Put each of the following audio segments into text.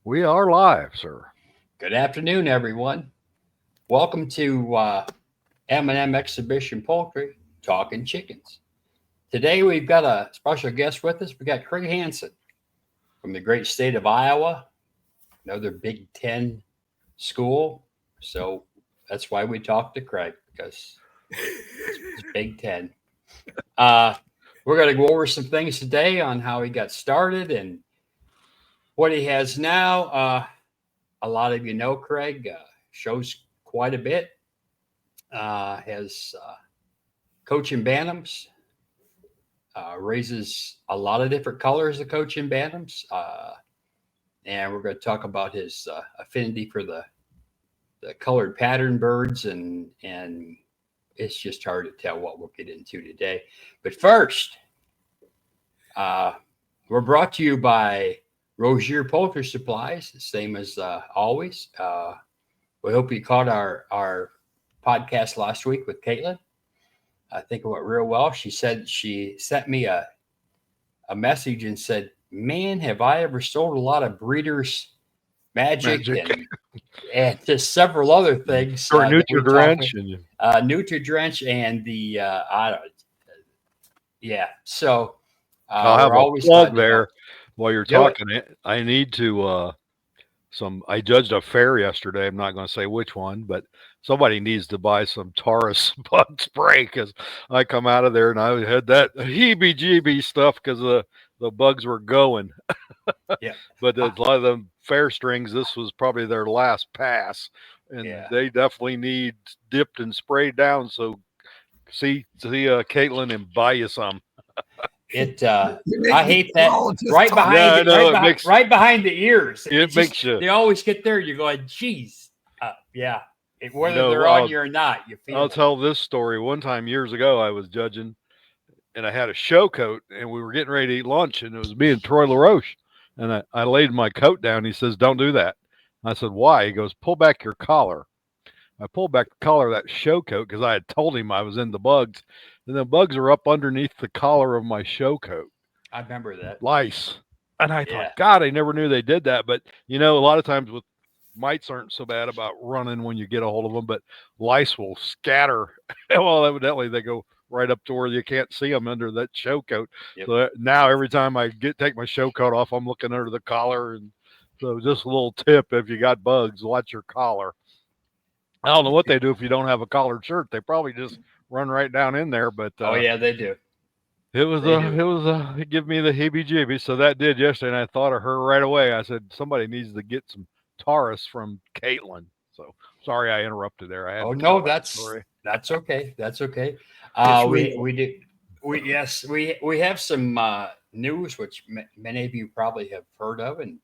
We are live, sir. Good afternoon, everyone. Welcome to M&M Exhibition Poultry, Talking Chickens. Today we've got a special guest with us. We got Craig Hansen from the great state of Iowa, another Big Ten school. So that's why we talked to Craig, because it's Big Ten. Uh, we're going to go over some things today on how he got started and what he has now. A lot of you know Craig, shows quite a bit. Has Cochin Bantams, raises a lot of different colors of Cochin Bantams. And we're going to talk about his affinity for the colored pattern birds, and it's just hard to tell what we'll get into today. But first, we're brought to you by Rozier Poultry Supplies, the same as always. We hope you caught our podcast last week with Caitlin. I think it went real well. She said she sent me a message and said, "Man, have I ever sold a lot of Breeders Magic. And just several other things. Or Nutri-Drench. Nutri-Drench and the I don't. Yeah, so I'll have we're a always plug there while you're Do it. talking. I need to I judged a fair yesterday. I'm not going to say which one, but somebody needs to buy some Taurus bug spray because I come out of there and I had that heebie-jeebie stuff because the bugs were going. Yeah. But a lot of them fair strings, this was probably their last pass, and Yeah. they definitely need dipped and sprayed down. So see Caitlin and buy you some. It I hate that right behind Yeah, I it, know, right behind the ears. It makes you. They always get there. You're going, geez, yeah. Whether No, they're on you or not, you feel. I'll tell this story. One time years ago, I was judging, and I had a show coat, and we were getting ready to eat lunch, and it was me and Troy LaRoche, and I laid my coat down. He says, "Don't do that." I said, "Why?" He goes, "Pull back your collar." I pulled back the collar of that show coat because I had told him I was into bugs, and the bugs are up underneath the collar of my show coat. I remember that. Lice. And I Yeah. thought, God, I never knew they did that. But, a lot of times with mites aren't so bad about running when you get a hold of them, but lice will scatter. Well, evidently they go right up to where you can't see them under that show coat. Yep. So now every time I take my show coat off, I'm looking under the collar. And so just a little tip, if you got bugs, watch your collar. I don't know what they do if you don't have a collared shirt. They probably just run right down in there. But Oh yeah, they do. it give me the heebie-jeebies. So that did yesterday, and I thought of her right away. I said somebody needs to get some Taurus from Caitlin. So sorry I interrupted there. I had Oh to no, tell that story. that's okay. That's okay. It's We have some news which many of you probably have heard of, and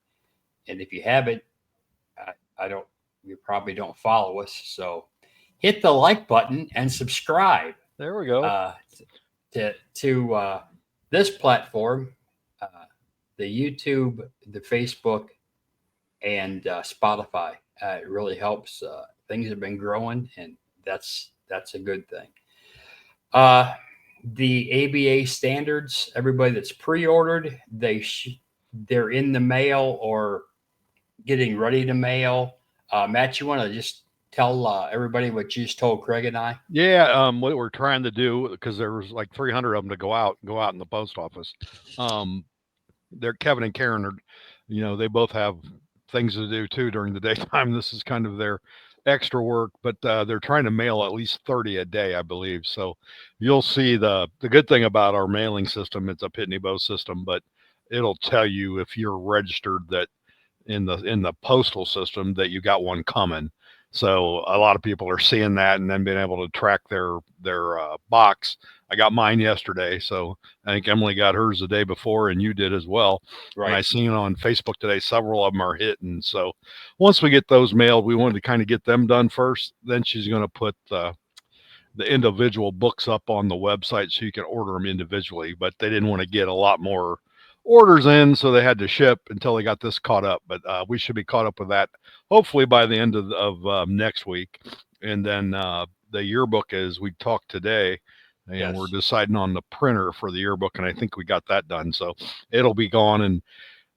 if you haven't, I don't. You probably don't follow us, so hit the like button and subscribe There we go. to this platform, uh, the YouTube, the Facebook, and Spotify. It really helps. Things have been growing, and that's a good thing. Uh, the ABA standards, everybody that's pre-ordered, they're in the mail or getting ready to mail. Matt, you want to just tell everybody what you just told Craig and I? Yeah, what we're trying to do, because there was like 300 of them to go out in the post office. They're Kevin and Karen are, they both have things to do too during the daytime. This is kind of their extra work, but they're trying to mail at least 30 a day, I believe. So you'll see the good thing about our mailing system. It's a Pitney Bowes system, but it'll tell you if you're registered that in the postal system that you got one coming. So a lot of people are seeing that and then being able to track their box. I got mine yesterday, so I think Emily got hers the day before, and you did as well. Right. And I seen on Facebook today several of them are hitting. So once we get those mailed, we wanted to kind of get them done first. Then she's going to put the individual books up on the website so you can order them individually. But they didn't want to get a lot more orders in, so they had to ship until they got this caught up. But we should be caught up with that hopefully by the end of next week. And then the yearbook, as we talked today, and Yes. we're deciding on the printer for the yearbook, and I think we got that done. So it'll be gone, and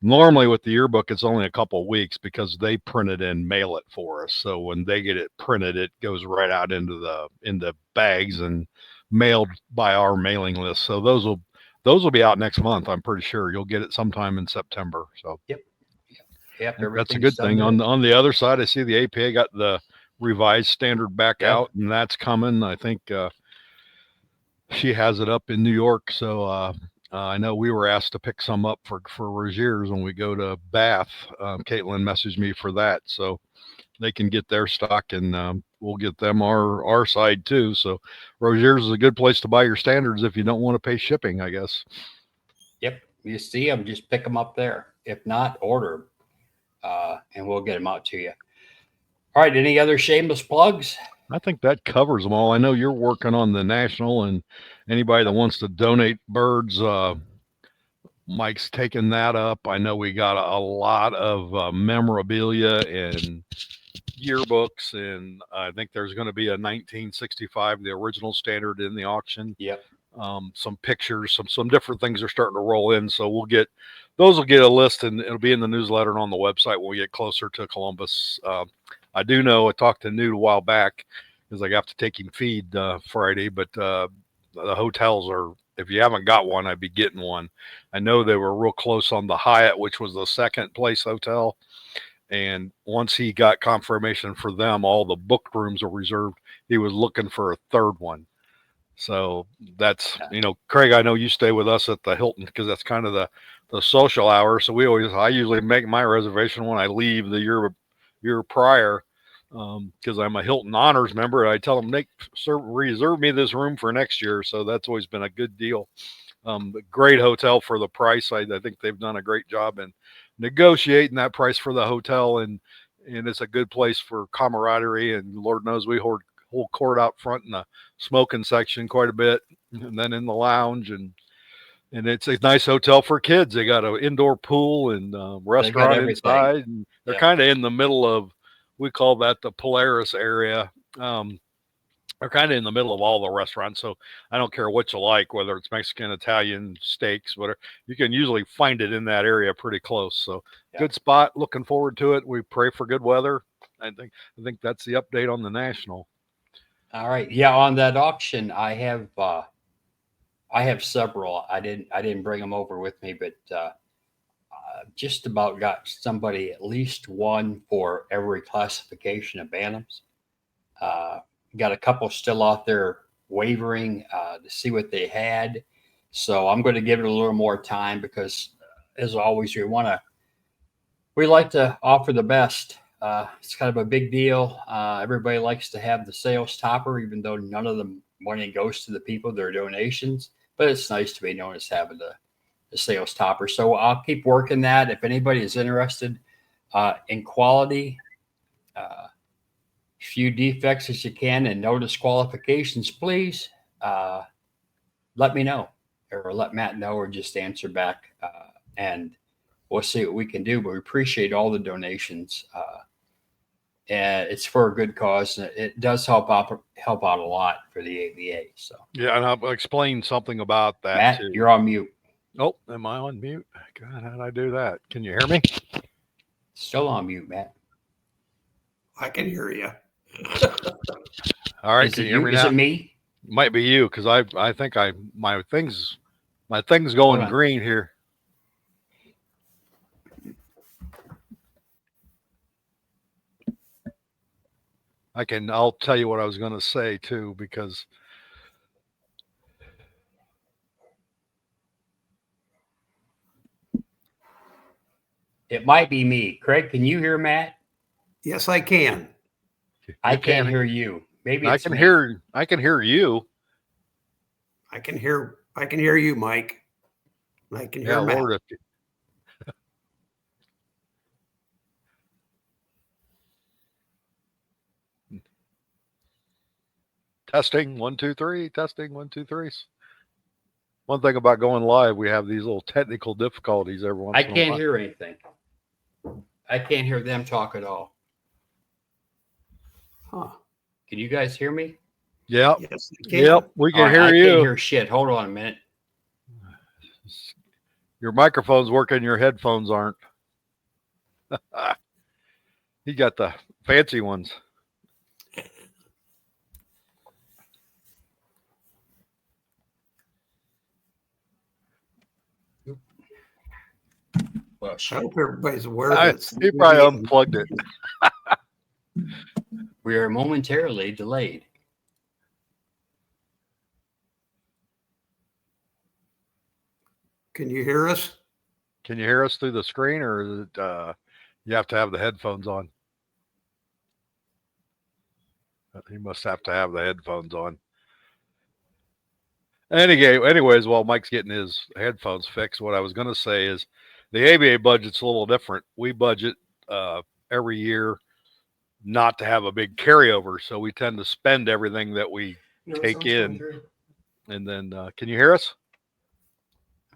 Normally with the yearbook, it's only a couple of weeks because they print it and mail it for us. So when they get it printed, it goes right out into bags and mailed by our mailing list. So those will be out next month. I'm pretty sure you'll get it sometime in September. So Yep. I think that's a good thing. On the other side, I see the APA got the revised standard back out, and that's coming. I think she has it up in New York. So I know we were asked to pick some up for Roziers when we go to Bath. Caitlin messaged me for that, so they can get their stock, and we'll get them our side too. So Roziers is a good place to buy your standards if you don't want to pay shipping, I guess. Yep, you see them, just pick them up there. If not, order them, and we'll get them out to you. All right, any other shameless plugs? I think that covers them all. I know you're working on the national, and anybody that wants to donate birds, Mike's taking that up. I know we got a lot of memorabilia and yearbooks, and I think there's going to be a 1965, the original standard, in the auction. Yep. Some pictures, some different things are starting to roll in. So those will get a list, and it'll be in the newsletter and on the website when we get closer to Columbus. I do know I talked to Newt a while back because I got to take him feed Friday, but the hotels are, if you haven't got one, I'd be getting one. I know they were real close on the Hyatt, which was the second place hotel. And once he got confirmation for them, all the booked rooms are reserved. He was looking for a third one. So that's, Craig, I know you stay with us at the Hilton because that's kind of the social hour. So I usually make my reservation when I leave the year prior, because I'm a Hilton Honors member. I tell them, reserve me this room for next year. So that's always been a good deal. Great hotel for the price. I think they've done a great job in negotiating that price for the hotel, and it's a good place for camaraderie. And Lord knows we hold court out front in the smoking section quite a bit, and then in the lounge, and it's a nice hotel for kids. They got an indoor pool and restaurant inside, and they're kind of in the middle of, we call that the Polaris area. They're kind of in the middle of all the restaurants, so I don't care what you like, whether it's Mexican, Italian, steaks, whatever. You can usually find it in that area pretty close. So good spot. Looking forward to it. We pray for good weather. I think that's the update on the national. All right, yeah. On that auction, I have several. I didn't bring them over with me, but just about got somebody at least one for every classification of bantams. Got a couple still out there wavering to see what they had. So I'm going to give it a little more time because, as always, we like to offer the best. It's kind of a big deal. Everybody likes to have the sales topper, even though none of the money goes to the people, their donations. But it's nice to be known as having the sales topper. So I'll keep working that. If anybody is interested in quality, few defects as you can, and no disqualifications, please let me know, or let Matt know, or just answer back, and we'll see what we can do. But we appreciate all the donations, and it's for a good cause. And it does help out a lot for the AVA. So yeah, and I'll explain something about that. Matt, too. You're on mute. Oh, am I on mute? God, how did I do that? Can you hear me? Still on mute, Matt. I can hear you. All right, can you hear me now? Is it me? Might be you, because I think my thing's going green here. I'll tell you what I was going to say too, because it might be me. Craig, can you hear Matt? Yes, I can. I can't hear you. Maybe I can hear you. I can hear you, Mike. I can hear Matt. Lord, testing 1 2 3. Testing 1 2 3. One thing about going live, we have these little technical difficulties every once in a while. I can't hear anything. I can't hear them talk at all. Huh. Can you guys hear me? Yep. Yes, I can. Yep. We can hear I you. can't hear shit. Hold on a minute. Your microphone's working, your headphones aren't. He got the fancy ones. Well, I shit. hope everybody's aware that it's He probably unplugged it. We are momentarily delayed. Can you hear us? Can you hear us through the screen, or is it, you have to have the headphones on? He must have to have the headphones on. Anyways, while Mike's getting his headphones fixed, what I was going to say is the ABA budget's a little different. We budget every year not to have a big carryover, so we tend to spend everything that we take in. And then, can you hear us?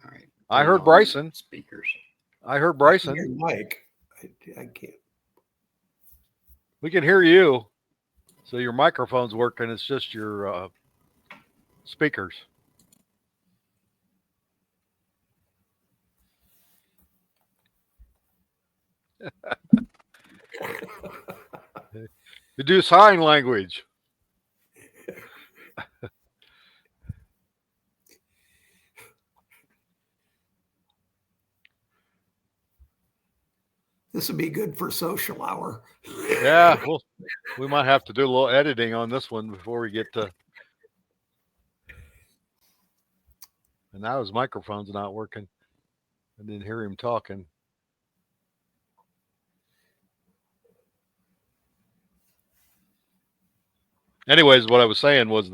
All right. I heard Bryson. Speakers. I heard I Bryson. can hear Mike. I can't. We can hear you. So your microphone's working. It's just your speakers. You do sign language. This would be good for social hour. Yeah, well, we might have to do a little editing on this one before we get to. And now his microphone's not working. I didn't hear him talking. Anyways, what I was saying was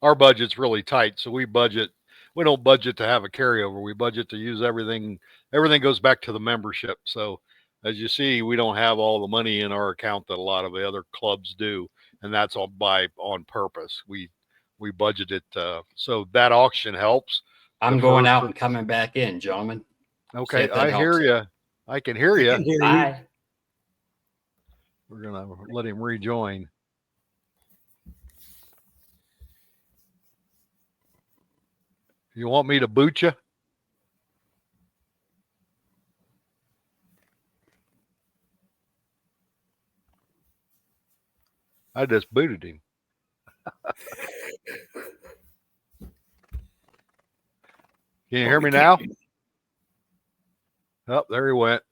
our budget's really tight, so we don't budget to have a carryover. We budget to use everything. Everything goes back to the membership. So as you see, we don't have all the money in our account that a lot of the other clubs do, and that's all on purpose. We budget it so that auction helps. I'm going out and coming back in, gentlemen. Okay, I hear you. I can hear you. Bye. We're gonna let him rejoin. You want me to boot you? I just booted him. Can you hear me now? Oh, there he went.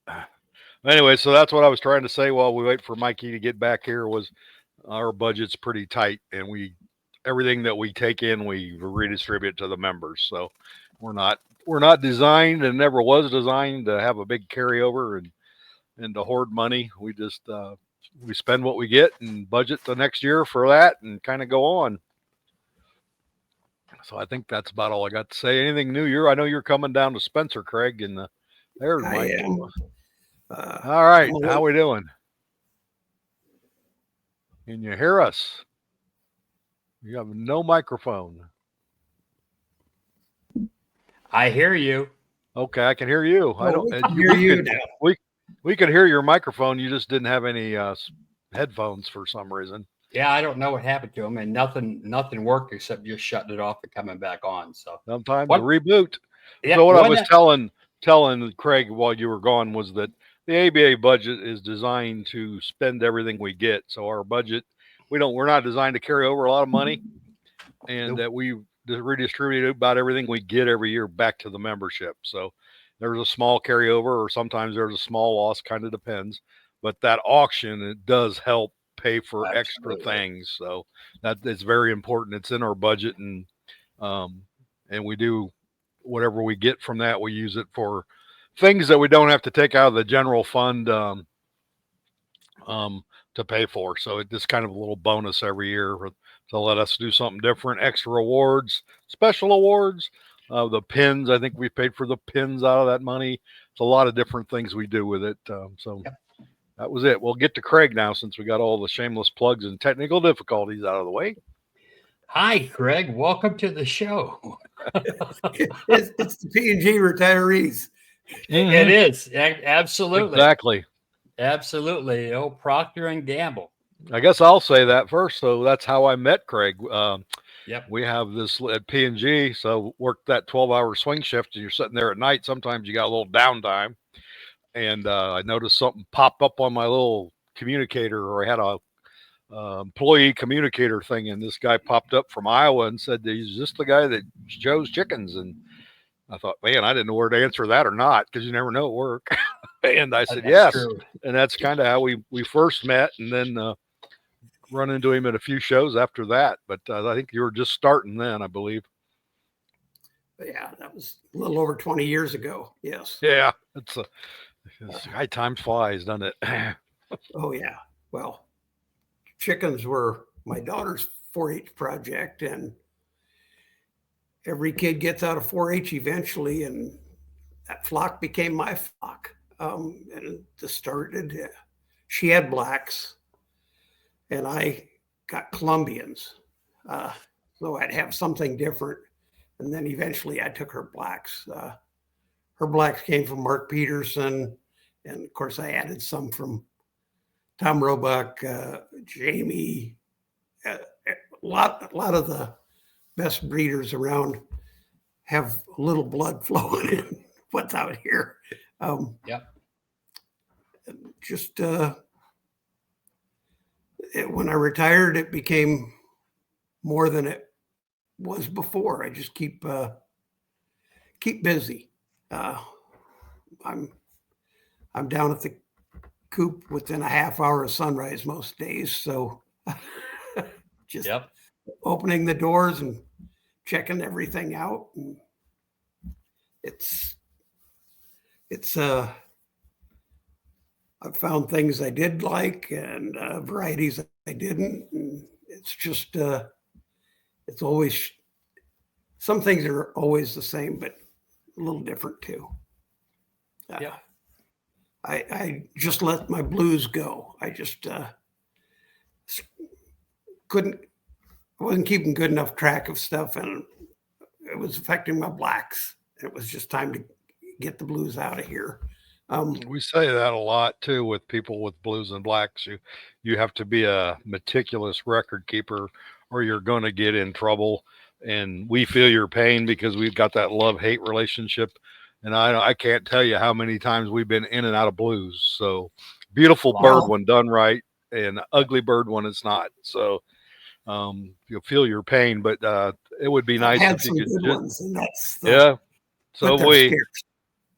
Anyway, so that's what I was trying to say while we wait for Mikey to get back here was our budget's pretty tight, and everything that we take in, we redistribute to the members. So we're not designed and never was designed to have a big carryover and to hoard money. We just we spend what we get and budget the next year for that and kind of go on. So I think that's about all I got to say. Anything new? I know you're coming down to Spencer, Craig, and there's Mike. I am. All right, how we doing? Can you hear us? You have no microphone. I hear you. Okay, I can hear you. I don't hear you now. We could hear your microphone. You just didn't have any headphones for some reason. Yeah, I don't know what happened to them, and nothing worked except just shutting it off and coming back on. So sometimes the reboot. Yeah, so what I was telling Craig while you were gone was that the ABA budget is designed to spend everything we get. So our budget, we're not designed to carry over a lot of money, and that we redistribute about everything we get every year back to the membership. So there's a small carryover, or sometimes there's a small loss, kind of depends. But that auction, it does help pay for extra things. So that is very important. It's in our budget, and we do whatever we get from that, we use it for things that we don't have to take out of the general fund to pay for. So it's just kind of a little bonus every year to let us do something different, extra awards, special awards, the pins. I think we paid for the pins out of that money. It's a lot of different things we do with it. That was it. We'll get to Craig now, since we got all the shameless plugs and technical difficulties out of the way. Hi, Craig. Welcome to the show. It's the P&G retirees. Mm-hmm. It is. Absolutely. Exactly. Absolutely. Oh, Procter & Gamble. I guess I'll say that first. So that's how I met Craig. Yep. We have this at P&G, so work that 12-hour swing shift, and you're sitting there at night. Sometimes you got a little downtime, and I noticed something pop up on my little communicator, or I had a employee communicator thing, and this guy popped up from Iowa and said, "Is this the guy that shows chickens?" And I thought, man, I didn't know where to answer that or not, because you never know at work. And I said, That's yes. true. And that's kind of how we first met, and then run into him at a few shows after that. But I think you were just starting then, I believe. Yeah, that was a little over 20 years ago. Yes. Yeah, it's high time flies, doesn't it? Oh, yeah. Well, chickens were my daughter's 4-H project, and every kid gets out of 4-H eventually, and that flock became my flock. And it started, she had blacks, and I got Colombians. So I'd have something different. And then eventually I took her blacks. Her blacks came from Mark Peterson. And of course, I added some from Tom Roebuck, Jamie, a lot of the best breeders around have a little blood flowing in what's out here. Yep. Just when I retired, it became more than it was before. I just keep busy. I'm down at the coop within a half hour of sunrise most days, so just opening the doors and checking everything out. And it's I've found things I did like and varieties I didn't. And it's just it's always, some things are always the same, but a little different too. Yeah. I just let my blues go. I just wasn't keeping good enough track of stuff, and it was affecting my blacks. It was just time to get the blues out of here. We say that a lot too with people with blues and blacks. You have to be a meticulous record keeper, or you're going to get in trouble. And we feel your pain because we've got that love-hate relationship. And I can't tell you how many times we've been in and out of blues. So beautiful bird when done right, and ugly bird when it's not. So you'll feel your pain, but it would be nice if you could. Good ones, and that's yeah. So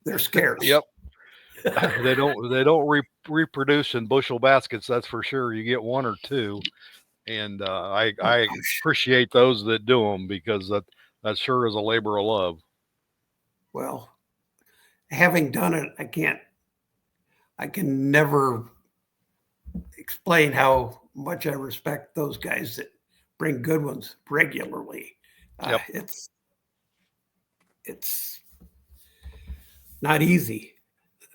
they're scarce. Yep. They don't reproduce in bushel baskets. That's for sure. You get one or two, and I appreciate those that do them, because that sure is a labor of love. Well, having done it, I can never explain how much I respect those guys that bring good ones regularly. It's not easy.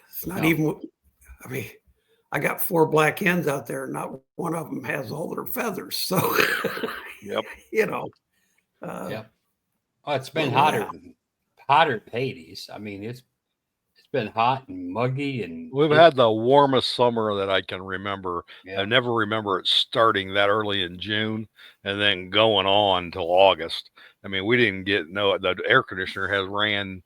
It's not even, I mean, I got 4 black hens out there, and not one of them has all their feathers. So, you know. Oh, it's been hotter than Hades. I mean, it's been hot and muggy, and we've had the warmest summer that I can remember. Yeah. I never remember it starting that early in June and then going on till August. I mean, we didn't get the air conditioner has ran,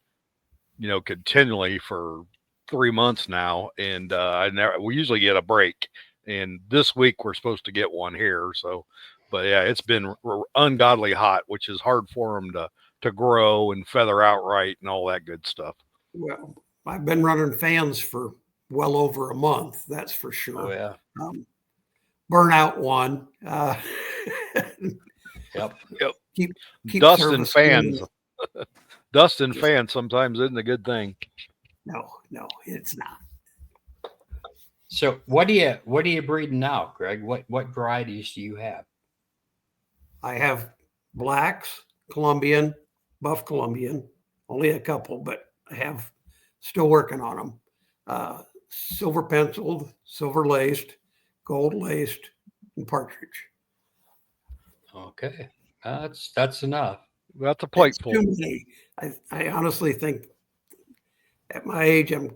continually for 3 months now, and we usually get a break, and this week we're supposed to get one here. So, but yeah, it's been ungodly hot, which is hard for them to grow and feather out right and all that good stuff. Well, I've been running fans for well over a month, that's for sure. Oh yeah. Burnout one. Yep. Keep dust and fans. Dust and fans sometimes isn't a good thing. No, it's not. So what are you breeding now, Craig? What varieties do you have? I have blacks, Colombian, buff Colombian, only a couple, but I have still working on them. Silver penciled, silver laced, gold laced, and partridge. Okay, that's enough. That's a plateful. Too many. I honestly think at my age, I'm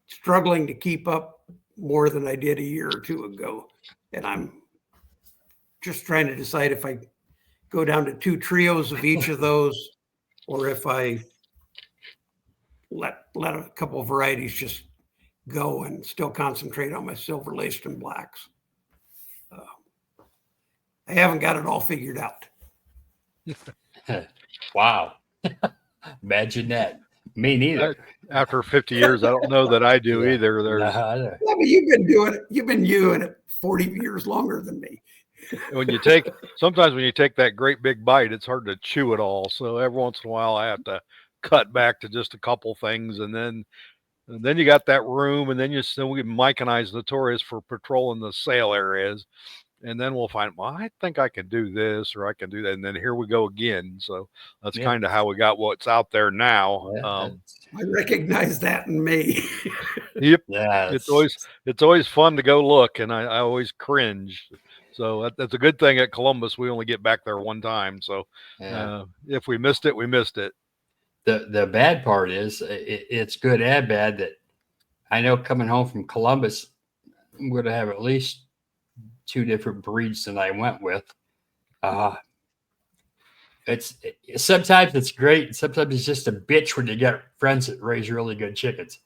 struggling to keep up more than I did a year or two ago. And I'm just trying to decide if I go down to 2 trios of each of those, or if I let a couple of varieties just go and still concentrate on my silver-laced and blacks. I haven't got it all figured out. Wow. Imagine that. Me neither. After 50 years, I don't know that I do either. There's No. Yeah, but you've been doing it 40 years longer than me. Sometimes when you take that great big bite, it's hard to chew it all. So every once in a while, I have to cut back to just a couple things, and then you got that room, and then Mike and I is notorious for patrolling the sale areas, and then we'll find, well, I think I can do this or I can do that, and then here we go again. So that's kind of how we got what's out there now. Yeah, I recognize that in me. Yep. yeah, It's always fun to go look, and I always cringe. So that's a good thing at Columbus. We only get back there one time. So if we missed it, we missed it. The bad part is it's good and bad that I know coming home from Columbus, I'm going to have at least 2 different breeds than I went with. Sometimes it's great. Sometimes it's just a bitch when you get friends that raise really good chickens.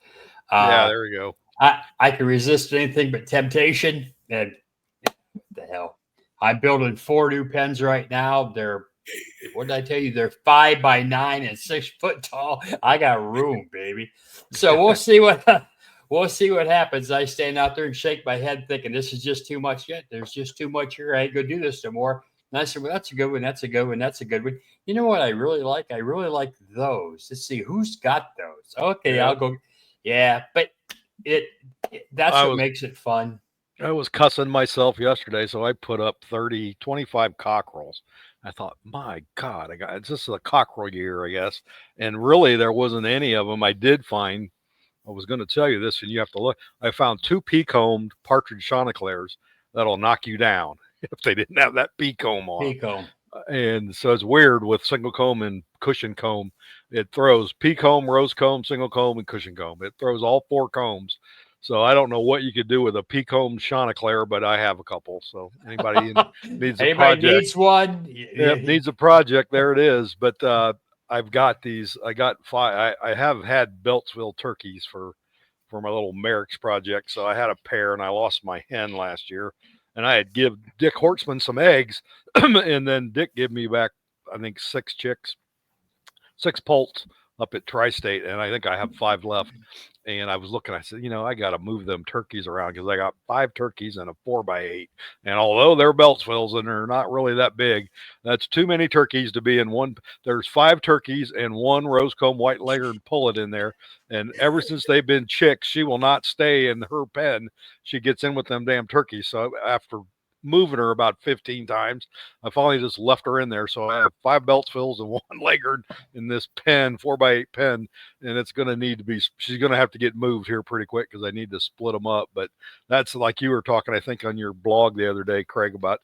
Yeah, there you go. I can resist anything but temptation. And what the hell? I'm building 4 new pens right now. What did I tell you? They're 5 by 9 and 6 foot tall. I got room, baby. So we'll see what happens. I stand out there and shake my head thinking this is just too much yet. There's just too much here. I ain't gonna do this no more. And I said, well, that's a good one. That's a good one. That's a good one. You know what I really like? I really like those. Let's see who's got those. Okay, yeah. I'll go. Yeah, but that's what makes it fun. I was cussing myself yesterday, so I put up 25 cockerels. I thought, my God, it's just a cockerel year, I guess. And really, there wasn't any of them. I did find, I was going to tell you this, and you have to look. I found 2 pea-combed partridge chanticleers that'll knock you down if they didn't have that pea comb on. Pea comb. And so it's weird with single comb and cushion comb. It throws pea comb, rose comb, single comb, and cushion comb. It throws all 4 combs. So I don't know what you could do with a pea comb chanticleer, but I have a couple. So anybody needs a project. Needs one. Yep, needs a project. There it is. But I've got these. I got 5. I have had Beltsville turkeys for my little Merrick's project. So I had a pair, and I lost my hen last year. And I had give Dick Hortzman some eggs, and then Dick gave me back, I think, 6 chicks, 6 poults up at Tri-State, and I think I have 5 left. And I was looking, I said, I got to move them turkeys around because I got 5 turkeys and a 4x8. And although they're Beltsvilles and they're not really that big, that's too many turkeys to be in one. There's 5 turkeys and 1 rose-comb white-legged pullet in there. And ever since they've been chicks, she will not stay in her pen. She gets in with them damn turkeys. So after moving her about 15 times, I finally just left her in there. So I have 5 Beltsvilles and 1 Leghorn in this pen, 4x8 pen, and it's going to need to be, she's going to have to get moved here pretty quick because I need to split them up. But that's like you were talking, I think, on your blog the other day, Craig, about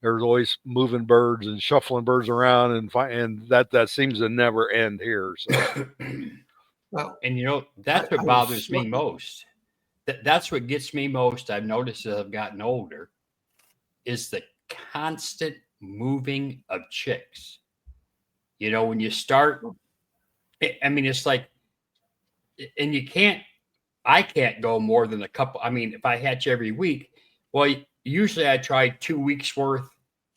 there's always moving birds and shuffling birds around, and that seems to never end here. So, well, and that's what bothers me most. That's what gets me most. I've noticed as I've gotten older, is the constant moving of chicks. When you start, I mean, it's like, and I can't go more than a couple. I mean, if I hatch every week, well, usually I try 2 weeks worth,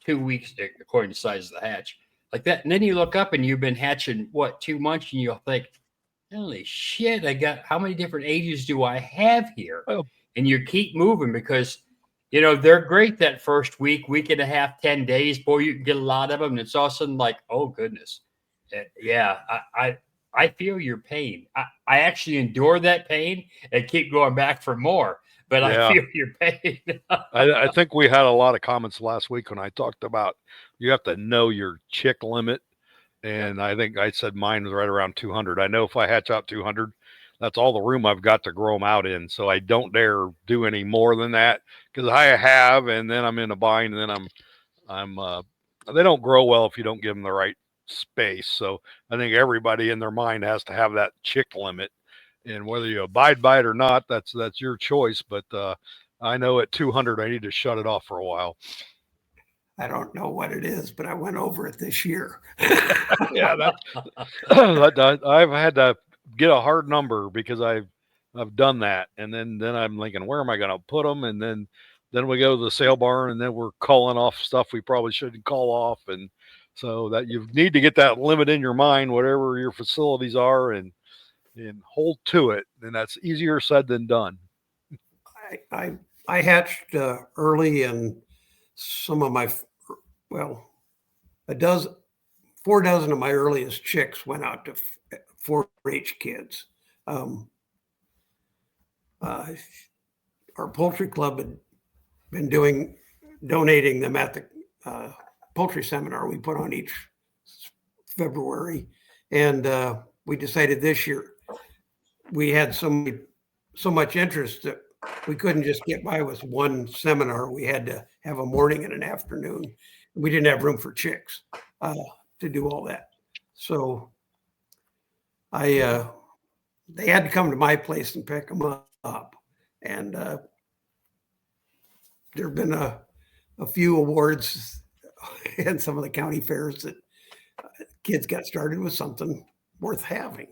2 weeks, according to the size of the hatch, like that. And then you look up and you've been hatching, 2 months, and you'll think, holy shit, how many different ages do I have here? Oh. And you keep moving because, they're great that first week and a half, 10 days. Boy, you can get a lot of them. And it's all of a sudden like, oh, goodness. Yeah, I feel your pain. I actually endure that pain and keep going back for more. But yeah. I feel your pain. I think we had a lot of comments last week when I talked about you have to know your chick limit. And I think I said mine was right around 200. I know if I hatch out 200, that's all the room I've got to grow them out in. So I don't dare do any more than that because I have, and then I'm in a bind, and then they don't grow well if you don't give them the right space. So I think everybody in their mind has to have that chick limit, and whether you abide by it or not, that's your choice. But I know at 200, I need to shut it off for a while. I don't know what it is, but I went over it this year. Yeah, I've had to get a hard number because I've done that, and then I'm thinking, where am I going to put them? And then we go to the sale barn, and then we're calling off stuff we probably shouldn't call off, and so that you need to get that limit in your mind, whatever your facilities are, and hold to it. And that's easier said than done. I hatched early, and some of my, well, 4 dozen of my earliest chicks went out to 4-H kids. Our poultry club had been donating them at the poultry seminar we put on each February, and we decided this year we had so much interest that we couldn't just get by with one seminar. We had to have a morning and an afternoon. We didn't have room for chicks to do all that, so they had to come to my place and pick them up. And there have been a few awards in some of the county fairs that kids got started with something worth having.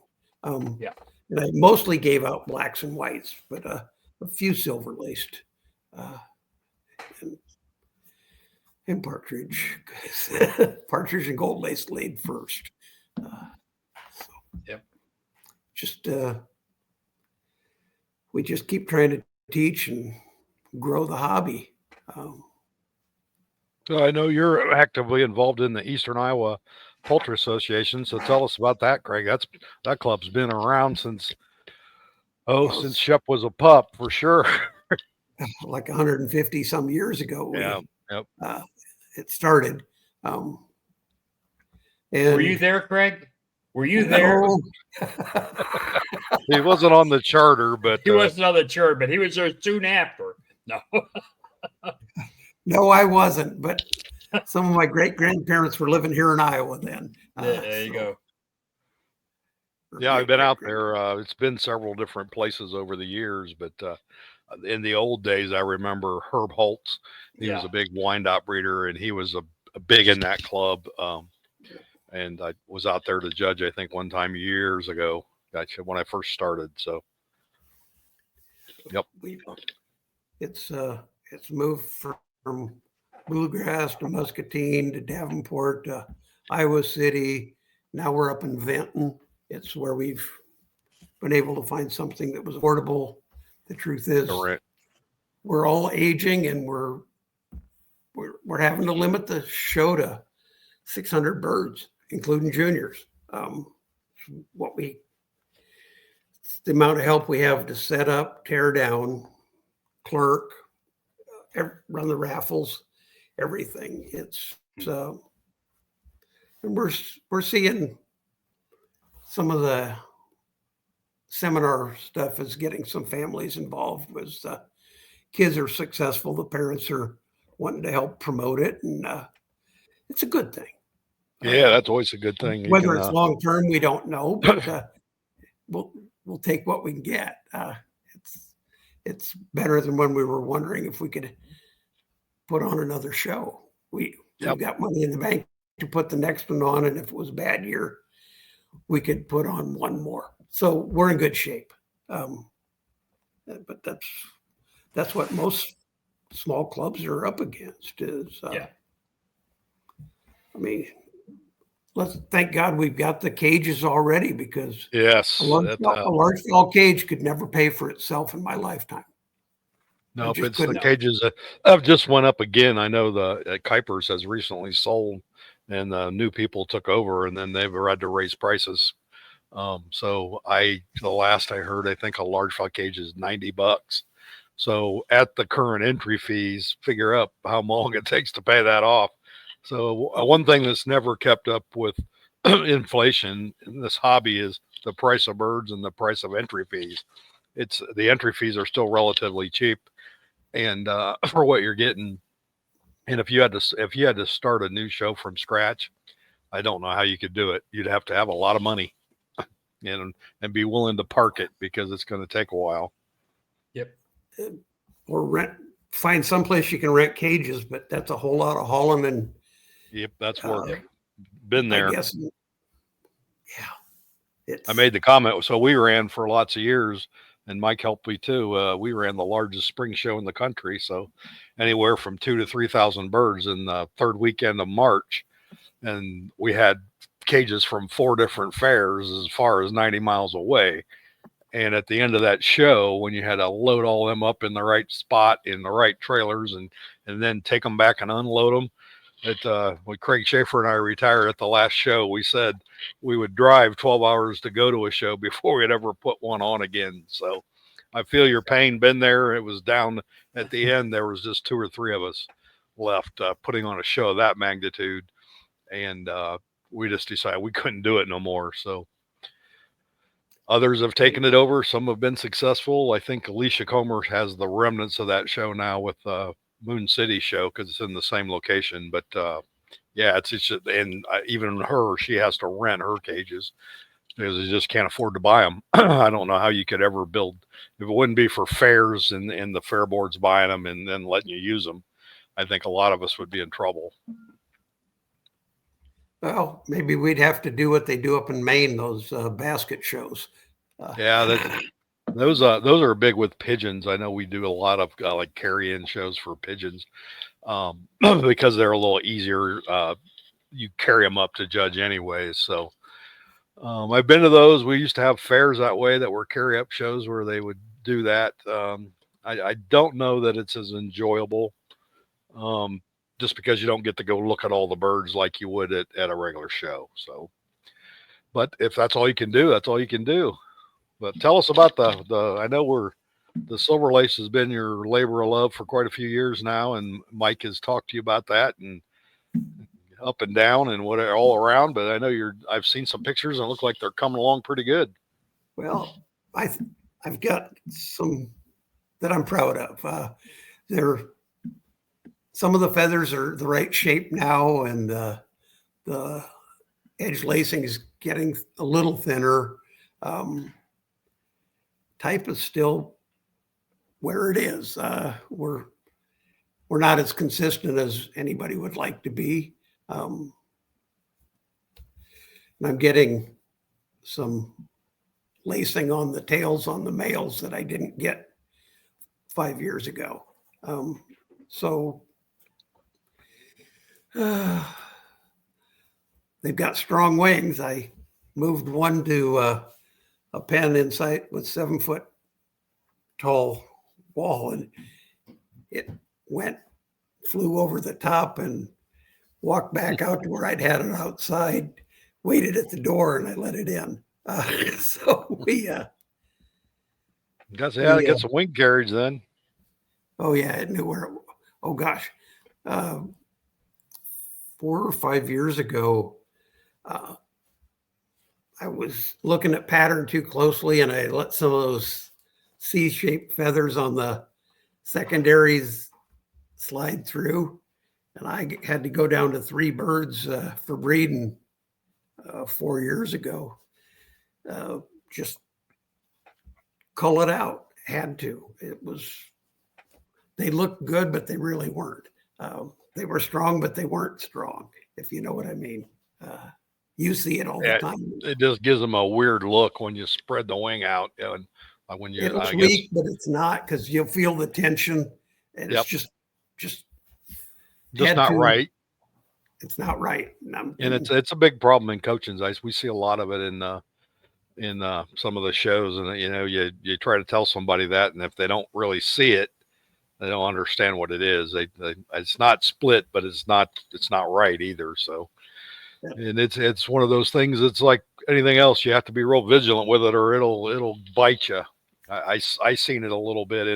Yeah. And I mostly gave out blacks and whites, but a few silver-laced and partridge. Partridge and gold-laced laid first. Yep. We just keep trying to teach and grow the hobby. So I know you're actively involved in the Eastern Iowa Poultry Association. So tell us about that, Craig. That club's been around since Shep was a pup, for sure. Like 150 some years ago. Yeah. Yep. It started. And were you there, Craig? Were you there? He wasn't on the charter, but he wasn't on the charter, but he was there soon after. No. No, I wasn't, but some of my great-grandparents were living here in Iowa then. There you go. Yeah, I've been out there. It's been several different places over the years, but in the old days, I remember Herb Holtz. He was a big wind-up breeder, and he was a big in that club. And I was out there to judge, I think, one time years ago, actually, when I first started. So, yep. It's moved from Bluegrass to Muscatine to Davenport to Iowa City. Now we're up in Vinton. It's where we've been able to find something that was affordable. The truth is, Correct. We're all aging, and we're having to limit the show to 600 birds, including juniors. It's the amount of help we have to set up, tear down, clerk, run the raffles, everything. And we're seeing some of the seminar stuff is getting some families involved. Was kids are successful, the parents are wanting to help promote it, and it's a good thing. Yeah, that's always a good thing. Whether it's long term, we don't know, but we'll take what we can get. It's better than when we were wondering if we could put on another show. We've got money in the bank to put the next one on, and if it was a bad year, we could put on one more. So we're in good shape. But that's what most small clubs are up against. I mean, let's thank God we've got the cages already, because yes, a large fowl cage could never pay for itself in my lifetime. No, it's the cages that have just went up again. I know the Kuipers has recently sold, and new people took over, and then they've had to raise prices. So the last I heard, I think a large fowl cage is $90. So at the current entry fees, figure up how long it takes to pay that off. So one thing that's never kept up with inflation in this hobby is the price of birds and the price of entry fees. The entry fees are still relatively cheap, and for what you're getting. And if you had to start a new show from scratch, I don't know how you could do it. You'd have to have a lot of money and be willing to park it, because it's going to take a while. Yep. Or find someplace you can rent cages, but that's a whole lot of hauling and. Yep, that's work. Been there. I guess. Yeah. I made the comment. So we ran for lots of years, and Mike helped me too. We ran the largest spring show in the country. So anywhere from 2,000 to 3,000 birds in the third weekend of March. And we had cages from 4 different fairs as far as 90 miles away. And at the end of that show, when you had to load all them up in the right spot in the right trailers and then take them back and unload them, when Craig Schaefer and I retired at the last show, we said we would drive 12 hours to go to a show before we'd ever put one on again. So I feel your pain. Been there. It was down at the end. There was just 2 or 3 of us left putting on a show of that magnitude. And we just decided we couldn't do it no more. So others have taken it over. Some have been successful. I think Alicia Comer has the remnants of that show now with Moon City show because it's in the same location. But yeah, it's just, and even her, she has to rent her cages because they just can't afford to buy them. I don't know how you could ever build if it wouldn't be for fairs and the fair boards buying them and then letting you use them. I think a lot of us would be in trouble. Well, maybe we'd have to do what they do up in Maine, those basket shows. Yeah, those are big with pigeons. I know we do a lot of like carry-in shows for pigeons because they're a little easier. You carry them up to judge anyway. So I've been to those. We used to have fairs that way that were carry-up shows where they would do that. I don't know that it's as enjoyable. Just because you don't get to go look at all the birds like you would at a regular show. So, but if that's all you can do, that's all you can do. But tell us about I know the Silver-Laced has been your labor of love for quite a few years now. And Mike has talked to you about that and up and down and what all around, but I know I've seen some pictures and it look like they're coming along pretty good. Well, I've got some that I'm proud of. Some of the feathers are the right shape now, and the edge lacing is getting a little thinner. Type is still where it is. We're not as consistent as anybody would like to be. And I'm getting some lacing on the tails on the males that I didn't get 5 years ago. So they've got strong wings. I moved one to a pen inside with 7-foot tall wall, and it flew over the top and walked back out to where I'd had it outside, waited at the door, and I let it in. So we got to get some wing carriage then. Oh yeah, it knew where. Oh gosh, 4 or 5 years ago, I was looking at pattern too closely, and I let some of those C-shaped feathers on the secondaries slide through, and I had to go down to 3 birds for breeding 4 years ago. Just cull it out. Had to. They looked good, but they really weren't. They were strong, but they weren't strong, if you know what I mean. You see it all the time. It just gives them a weird look when you spread the wing out. And when you, it looks weak, but it's not, because you'll feel the tension, and it's just not right. It's not right. And it's a big problem in Cochin's ice. We see a lot of it in some of the shows, and you try to tell somebody that, and if they don't really see it, they don't understand what it is. It's not split, but it's not right either. So, and it's one of those things. It's like anything else. You have to be real vigilant with it, or it'll bite you. I seen it a little bit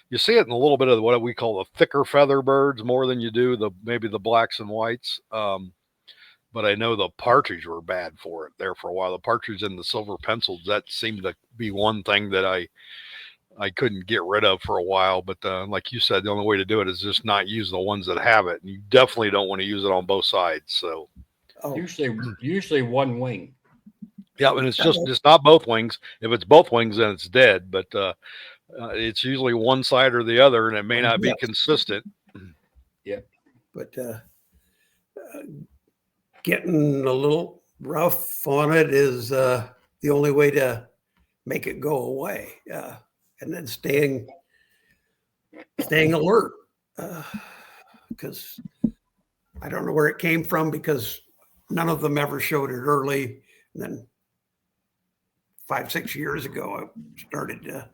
you see it in a little bit of what we call the thicker feather birds more than you do maybe the blacks and whites. But I know the partridge were bad for it there for a while. The partridge and the silver pencils, that seemed to be one thing that I couldn't get rid of for a while. But like you said, the only way to do it is just not use the ones that have it. And you definitely don't want to use it on both sides. So usually one wing. Yeah, and it's not both wings. If it's both wings, then it's dead. But It's usually one side or the other, and it may not be consistent. But getting a little rough on it is the only way to make it go away, and then staying alert, because I don't know where it came from, because none of them ever showed it early. And then 5-6 years ago, I started to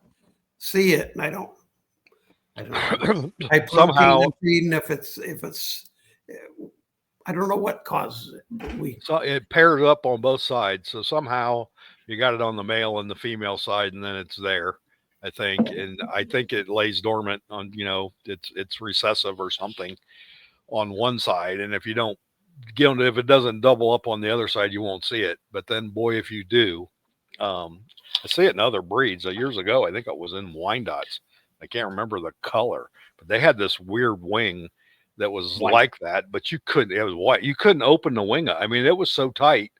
see it, and I don't know. Somehow, feeding if it's I don't know what causes it. So it pairs up on both sides. So somehow you got it on the male and the female side, and then it's there, I think. And I think it lays dormant on, it's recessive or something on one side. And if you don't if it doesn't double up on the other side, you won't see it. But then, boy, if you do, I see it in other breeds. Years ago, I think it was in Wyandottes. I can't remember the color, but they had this weird wing that was White. like that, but it was white. You couldn't open the wing up. I mean, it was so tight,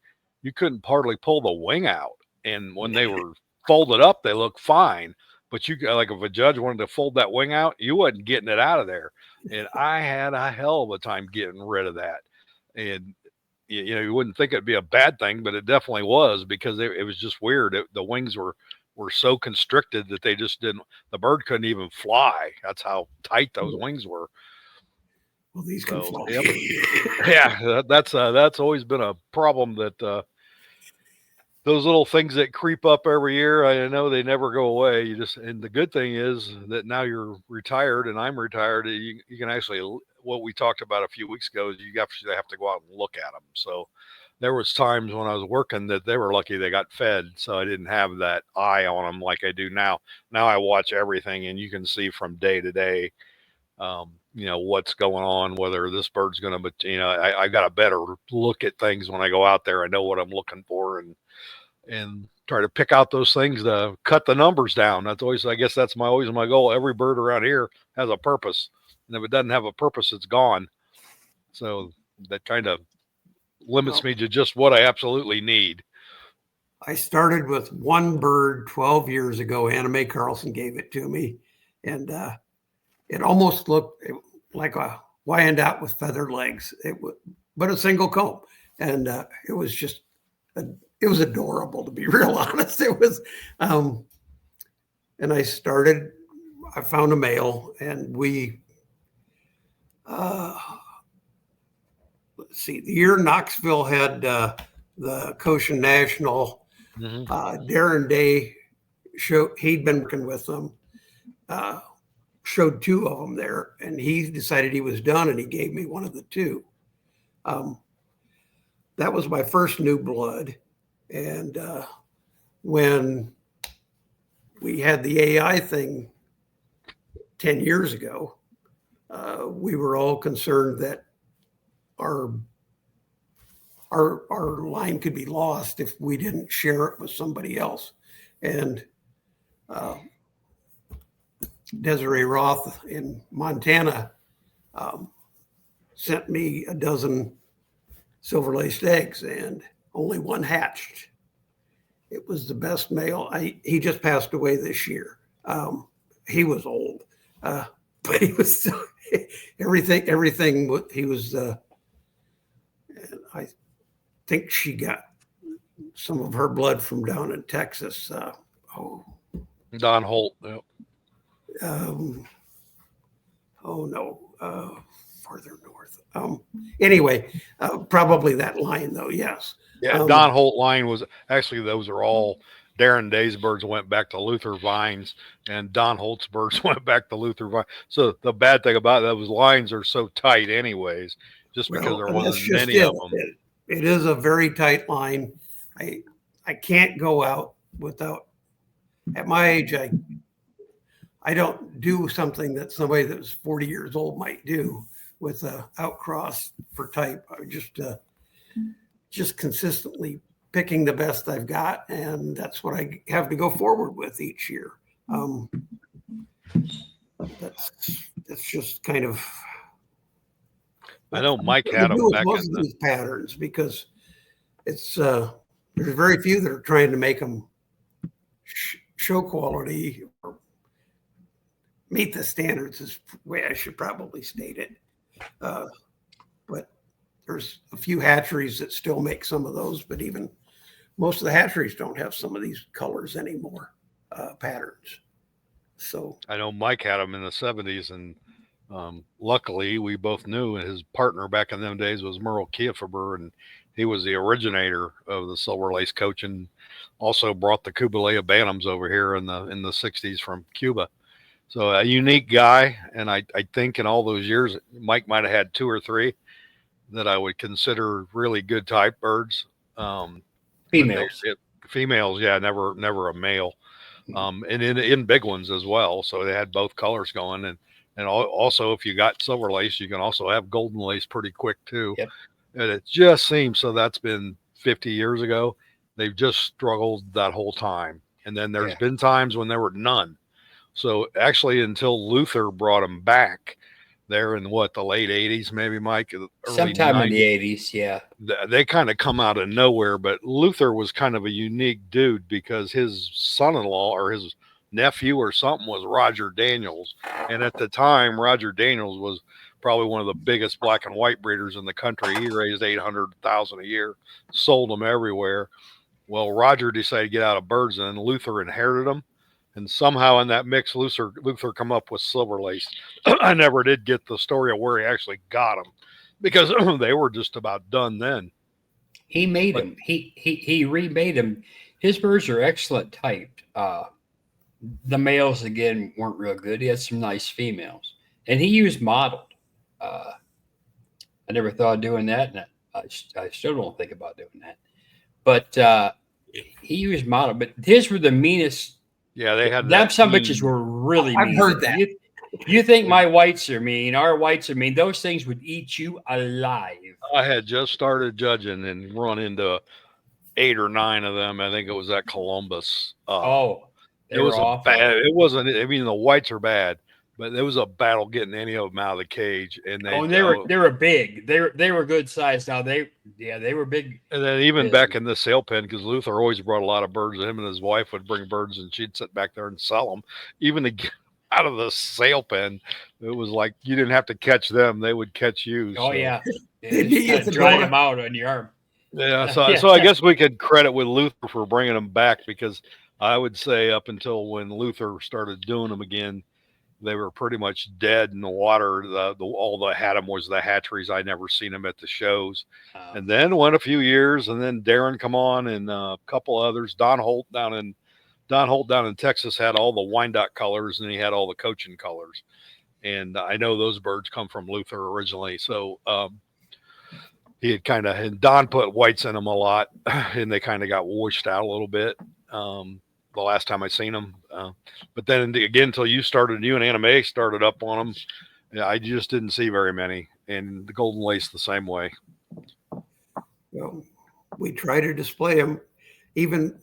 you couldn't hardly pull the wing out. And when they were folded up, they looked fine. But like if a judge wanted to fold that wing out, you wasn't getting it out of there. And I had a hell of a time getting rid of that. And you wouldn't think it'd be a bad thing, but it definitely was, because it was just weird. The wings were so constricted that they just didn't. The bird couldn't even fly. That's how tight those wings were. Well, these can fly. Yep. Yeah, that's always been a problem, that those little things that creep up every year, I know they never go away. And the good thing is that now you're retired and I'm retired. You can actually, what we talked about a few weeks ago, is you actually have to go out and look at them. So there was times when I was working that they were lucky they got fed, so I didn't have that eye on them like I do now. Now I watch everything, and you can see from day to day, what's going on, whether this bird's going to, but I got a better look at things when I go out there. I know what I'm looking for, and try to pick out those things to cut the numbers down. That's always, I guess that's always my goal. Every bird around here has a purpose, and if it doesn't have a purpose, it's gone. So that kind of limits me to just what I absolutely need. I started with one bird 12 years ago. Anna Mae Carlson gave it to me, and it almost looked like a Wyandotte with feathered legs. But a single comb, and it was just it was adorable, to be real honest. It was, and I found a male, and we, let's see, the year Knoxville had the Cochin National, Darren Day he'd been working with them, showed 2 of them there, and he decided he was done, and he gave me one of the 2. That was my first new blood. And when we had the AI thing 10 years ago, we were all concerned that our line could be lost if we didn't share it with somebody else. And Desiree Roth in Montana sent me a dozen silver-laced eggs, and only one hatched. It was the best male. He just passed away this year. He was old, but he was still, everything. He was. And I think she got some of her blood from down in Texas. Don Holt. Yep. Farther north. Anyway, probably that line though. Yes. Yeah, Don Holt line was actually, those are all Darren Day's birds went back to Luther Vines, and Don Holt's birds went back to Luther Vines. So the bad thing about those lines are so tight anyways, just because there wasn't many of them. It is a very tight line. I can't go out without, at my age, I don't do something that somebody that was 40 years old might do with a outcross for type. I just consistently picking the best I've got, and that's what I have to go forward with each year. That's just kind of. I know Mike had them back in these patterns, because it's there's very few that are trying to make them show quality or meet the standards is the way I should probably state it. But there's a few hatcheries that still make some of those, but even most of the hatcheries don't have some of these colors anymore, patterns. So I know Mike had them in the 70s, and luckily we both knew his partner back in them days was Merle Kieferber, and he was the originator of the Silver-Laced Cochin. Also brought the Cochin Bantams over here in the 60s from Cuba. So a unique guy, and I think in all those years, Mike might have had 2 or 3 that I would consider really good type birds. Females. Females, yeah, never a male. And in big ones as well. So they had both colors going, and also if you got silver lace, you can also have golden lace pretty quick too. Yep. And it just seems so that's been 50 years ago. They've just struggled that whole time, and then there's been times when there were none. So actually, until Luther brought them back, there in the late 80s, maybe Mike, Sometime 90s, in the 80s, yeah. they kind of come out of nowhere. But Luther was kind of a unique dude because his son-in-law or his nephew or something was Roger Daniels, and at the time Roger Daniels was probably one of the biggest black and white breeders in the country. He raised 800,000 a year, sold them everywhere. Well, Roger decided to get out of birds, and then Luther inherited them. And somehow in that mix, Luther come up with silver lace. I never did get the story of where he actually got them because they were just about done then. He made them. He remade them. His birds are excellent typed. The males again weren't real good. He had some nice females, and he used mottled. I never thought of doing that, and I still don't think about doing that. But he used mottled. But his were the meanest. Yeah, they had them. Some bitches were really mean. I've heard that. You think my whites are mean? Our whites are mean. Those things would eat you alive. I had just started judging and run into 8 or 9 of them. I think it was at Columbus. It was awful. It wasn't. I mean, the whites are bad, but there was a battle getting any of them out of the cage. And they were big. They were good size. Now they were big. And then even back in the sale pen, because Luther always brought a lot of birds. Him and his wife would bring birds, and she'd sit back there and sell them. Even to get out of the sale pen, it was like you didn't have to catch them; they would catch you. Oh, so. yeah. You dry them out on your arm. Yeah, so I guess we could credit with Luther for bringing them back, because I would say up until when Luther started doing them again, they were pretty much dead in the water. All that had them was the hatcheries. I never seen them at the shows. And then went a few years, and then Darren come on, and a couple others. Don Holt down in Texas had all the Wyandotte colors, and he had all the Cochin colors. And I know those birds come from Luther originally. So he had and Don put whites in them a lot, and they kind of got washed out a little bit. The last time I seen them, but then again, until you and Anime started up on them, I just didn't see very many. And the golden lace the same way. Well, we try to display them. Even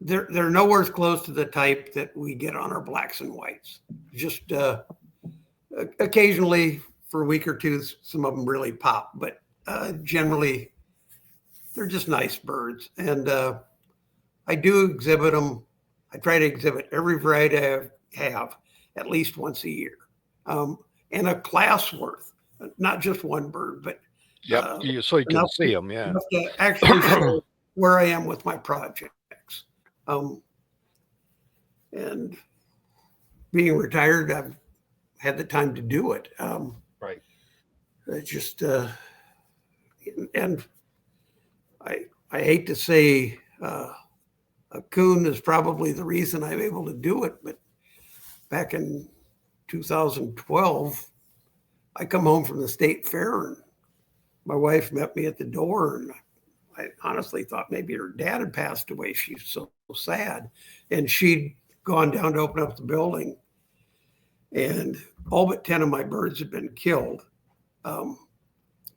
they're nowhere close to the type that we get on our blacks and whites. Just occasionally for a week or two, some of them really pop, but generally they're just nice birds. And I do exhibit them. I try to exhibit every variety I have at least once a year, and a class worth, not just one bird, but so you can see them. Yeah, to actually show where I am with my projects. And being retired, I've had the time to do it. Right. It's just and I hate to say a coon is probably the reason I'm able to do it, but back in 2012, I come home from the state fair, and my wife met me at the door, and I honestly thought maybe her dad had passed away. She's so sad. And she'd gone down to open up the building, and all but 10 of my birds had been killed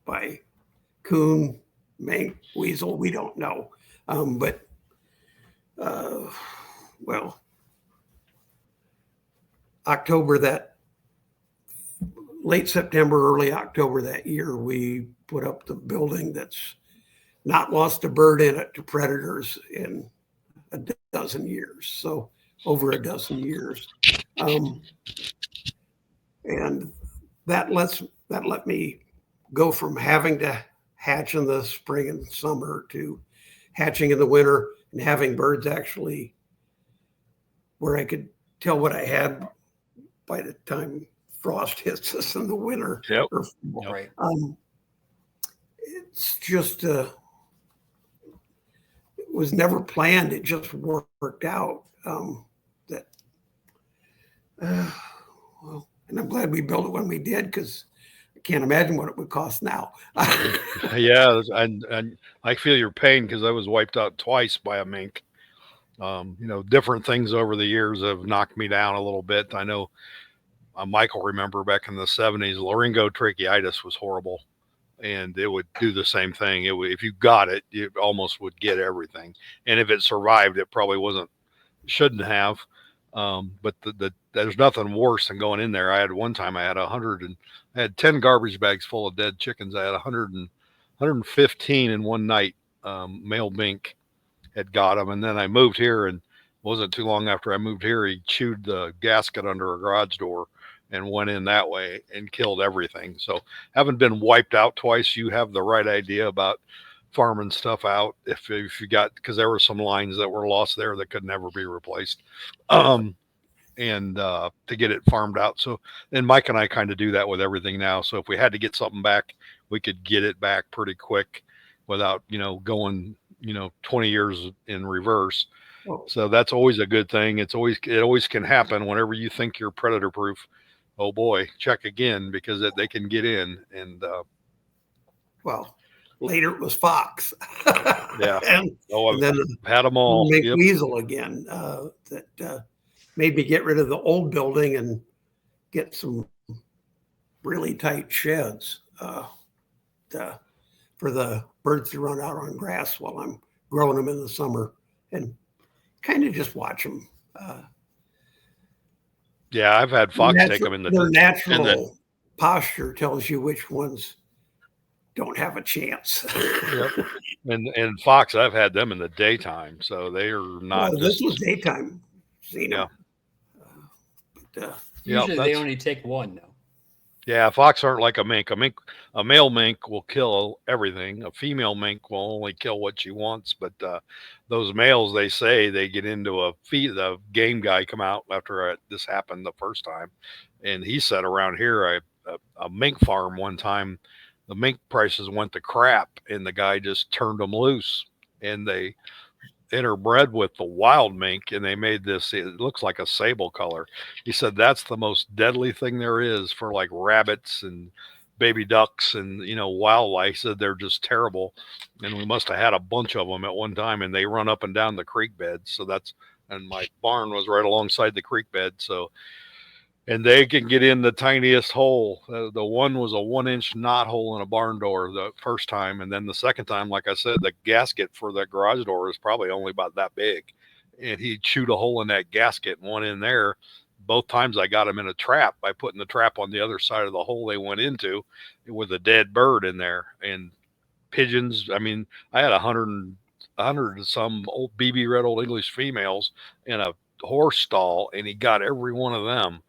by coon, mink, weasel. We don't know. Well, late September, early October that year, we put up the building that's not lost a bird in it to predators in a dozen years. So over a dozen years. And that let me go from having to hatch in the spring and summer to hatching in the winter and having birds actually where I could tell what I had by the time frost hits us in the winter. Yep. Right. It's just it was never planned. It just worked out. Well, and I'm glad we built it when we did, because I can't imagine what it would cost now. Yeah, and I feel your pain because I was wiped out twice by a mink. Different things over the years have knocked me down a little bit. I know Michael remember back in the 70s, laryngotracheitis was horrible, and it would do the same thing. If you got it, you almost would get everything, and if it survived, it probably shouldn't have. But there's nothing worse than going in there. I had one time I had 10 garbage bags full of dead chickens. I had 115 in one night. Male mink had got them, and then I moved here, and wasn't too long after I moved here, he chewed the gasket under a garage door and went in that way and killed everything. So having been wiped out twice, you have the right idea about farming stuff out if you got, because there were some lines that were lost there that could never be replaced, and to get it farmed out. So, and Mike and I kind of do that with everything now. So if we had to get something back, we could get it back pretty quick without going 20 years in reverse. So that's always a good thing. It always can happen whenever you think you're predator proof. Oh boy, check again, because they can get in. And well, later it was fox. Yeah. and then had them all. Make weasel again. That made me get rid of the old building and get some really tight sheds for the birds to run out on grass while I'm growing them in the summer, and kind of just watch them. Yeah, I've had fox take them in their natural posture tells you which ones don't have a chance. Yep. And fox, I've had them in the daytime, so they are not. Well, this was daytime. Usually they only take one, though. Yeah, fox aren't like a mink. A male mink will kill everything. A female mink will only kill what she wants. But those males, they say they get into a feed. The game guy come out after this happened the first time, and he said around here a mink farm one time, the mink prices went to crap, and the guy just turned them loose, and they interbred with the wild mink, and they made this, it looks like a sable color. He said that's the most deadly thing there is for like rabbits and baby ducks and wildlife. He said they're just terrible, and we must have had a bunch of them at one time, and they run up and down the creek bed. So and my barn was right alongside the creek bed, so and they can get in the tiniest hole. The one was a 1-inch knot hole in a barn door the first time. And then the second time, like I said, the gasket for the garage door is probably only about that big. And he chewed a hole in that gasket and went in there. Both times I got him in a trap by putting the trap on the other side of the hole they went into with a dead bird in there. And pigeons, I mean, I had 100 and some old BB red old English females in a horse stall, and he got every one of them.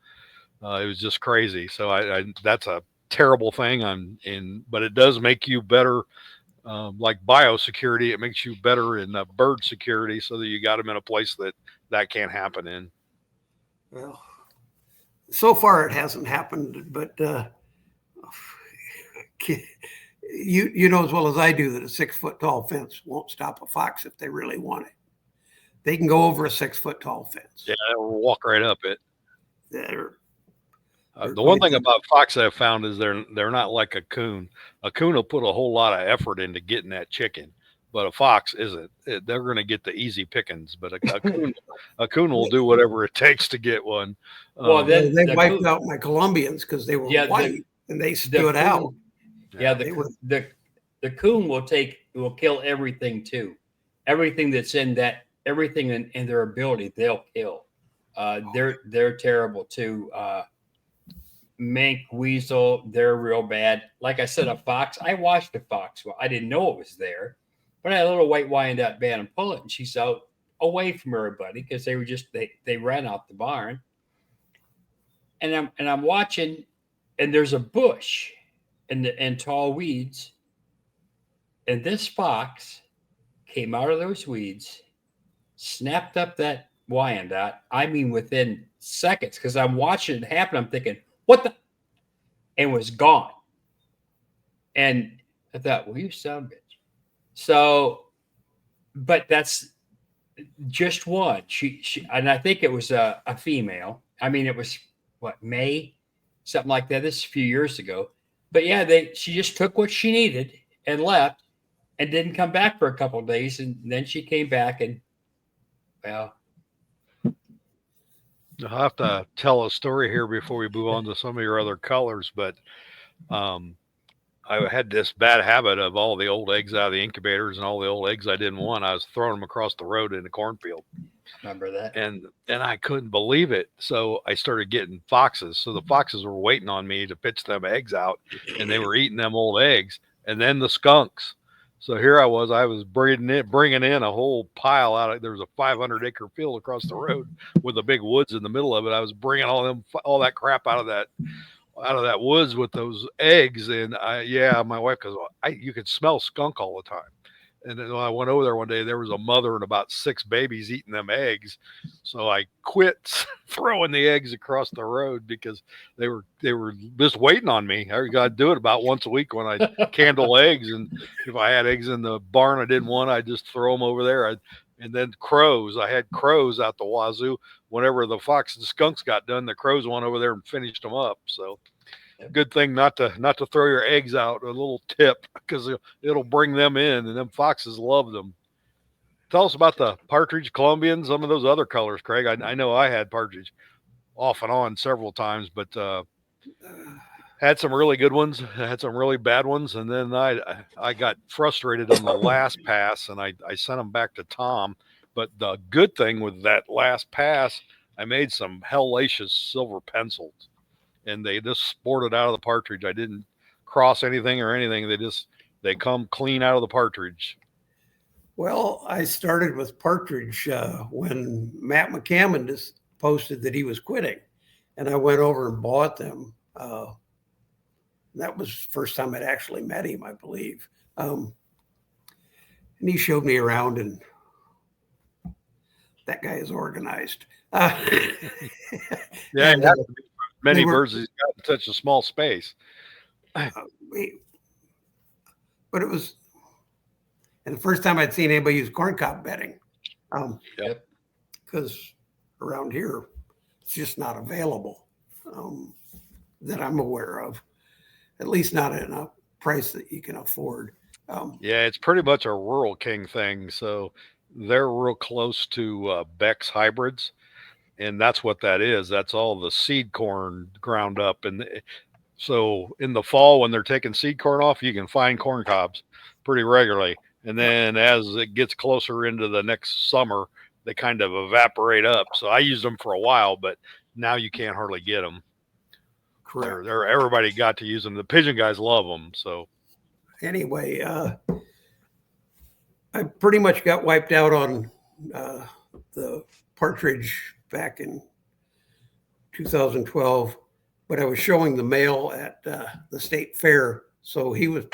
It was just crazy. So I that's a terrible thing. But it does make you better, like biosecurity. It makes you better in bird security, so that you got them in a place that can't happen in. Well, so far it hasn't happened, but you know as well as I do that a 6-foot tall fence won't stop a fox if they really want it. They can go over a 6-foot tall fence. Yeah, they'll walk right up it. The one thing about fox I've found is they're not like a coon. A coon will put a whole lot of effort into getting that chicken, but a fox isn't. They're going to get the easy pickings, but a coon will do whatever it takes to get one. Well, they wiped out my Colombians because they were white and they stood out. Yeah, the coon will kill everything too. Everything that's in their ability, they'll kill. They're terrible too. Mink, weasel, they're real bad. Like I said, a fox. I watched a fox. Well, I didn't know it was there, but I had a little white wyandotte bantam pullet, and she's out away from everybody because they were just they ran out the barn. And I'm watching, and there's a bush and tall weeds, and this fox came out of those weeds, snapped up that Wyandotte. I mean, within seconds, because I'm watching it happen. I'm thinking, what the? And was gone. And I thought, well, you son of a bitch. So, but that's just one. She and I think it was a female. I mean, it was what, May, something like that. This is a few years ago. But yeah, she just took what she needed and left, and didn't come back for a couple of days, and then she came back, and well, I'll have to tell a story here before we move on to some of your other colors, but I had this bad habit of all the old eggs out of the incubators and all the old eggs I didn't want. I was throwing them across the road in the cornfield. remember that? And I couldn't believe it. So I started getting foxes. So the foxes were waiting on me to pitch them eggs out, and they were eating them old eggs. And then the skunks. So here I was bringing in a whole pile out of, there was a 500-acre field across the road with the big woods in the middle of it. I was bringing all that crap out of that woods with those eggs. And my wife goes, you could smell skunk all the time. And then when I went over there one day, there was a mother and about 6 babies eating them eggs. So I quit throwing the eggs across the road because they were just waiting on me. I got to do it about once a week when I candle eggs. And if I had eggs in the barn I didn't want, I'd just throw them over there. And then crows, I had crows out the wazoo. Whenever the fox and skunks got done, the crows went over there and finished them up. So good thing not to throw your eggs out. A little tip, because it'll bring them in, and them foxes love them. Tell us about the partridge, Colombian, some of those other colors, Craig. I know I had partridge off and on several times, but had some really good ones, had some really bad ones, and then I got frustrated on the last pass, and I sent them back to Tom. But the good thing with that last pass, I made some hellacious silver pencils. And they just sported out of the partridge. I didn't cross anything or anything. They come clean out of the partridge. Well, I started with partridge when Matt McCammon just posted that he was quitting, and I went over and bought them. That was the first time I'd actually met him, I believe. And he showed me around, and that guy is organized. Yeah, and, many birds he's got in such a small space. But it was, and the first time I'd seen anybody use corncob bedding, because around here it's just not available that I'm aware of, at least not at a price that you can afford. It's pretty much a Rural King thing. So they're real close to Beck's hybrids. And that's what that is. That's all the seed corn ground up. And so in the fall, when they're taking seed corn off, you can find corn cobs pretty regularly. And then as it gets closer into the next summer, they kind of evaporate up. So I used them for a while, but now you can't hardly get them. Correct. Everybody got to use them. The pigeon guys love them. So anyway, I pretty much got wiped out on the partridge back in 2012, but I was showing the male at the state fair, so he was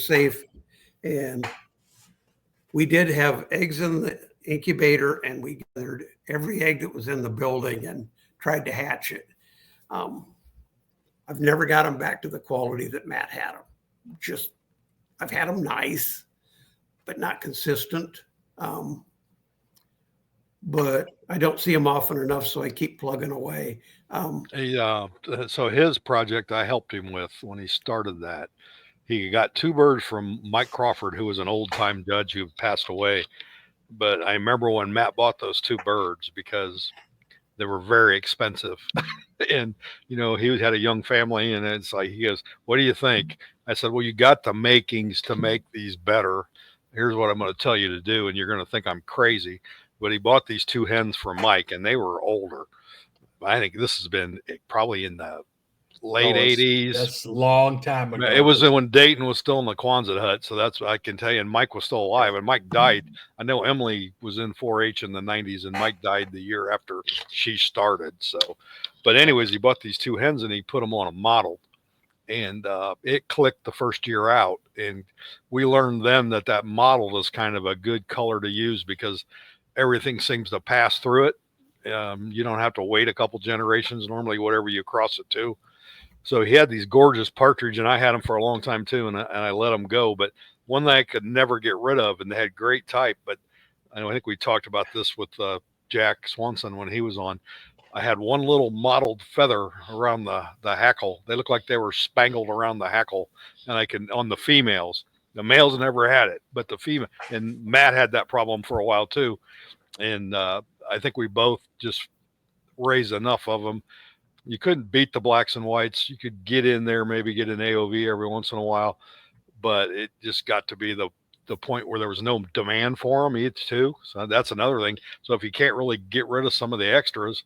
safe. And we did have eggs in the incubator, and we gathered every egg that was in the building and tried to hatch it. I've never got them back to the quality that Matt had them. I've had them nice, but not consistent. But I don't see them often enough, so I keep plugging away. So his project I helped him with when he started that. He got 2 birds from Mike Crawford, who was an old-time judge who passed away. But I remember when Matt bought those 2 birds because they were very expensive. And, he had a young family, and it's like, he goes, "What do you think?" I said, "Well, you got the makings to make these better. Here's what I'm going to tell you to do, and you're going to think I'm crazy." But he bought these 2 hens from Mike, and they were older. I think this has been probably in the late '80s. That's a long time ago. It was when Dayton was still in the Quonset hut, so that's I can tell you. And Mike was still alive, and Mike died. I know Emily was in 4-H in the '90s, and Mike died the year after she started. So, but anyways, he bought these 2 hens and he put them on a model, and it clicked the first year out. And we learned then that model is kind of a good color to use because everything seems to pass through it. You don't have to wait a couple generations normally, whatever you cross it to. So he had these gorgeous partridge, and I had them for a long time too, and I let them go. But one that I could never get rid of, and they had great type. But I think we talked about this with Jack Swanson when he was on. I had one little mottled feather around the hackle. They looked like they were spangled around the hackle, and on the females. The males never had it, but the female, and Matt had that problem for a while too. And I think we both just raised enough of them. You couldn't beat the blacks and whites. You could get in there, maybe get an AOV every once in a while, but it just got to be the point where there was no demand for them each too. So that's another thing. So if you can't really get rid of some of the extras,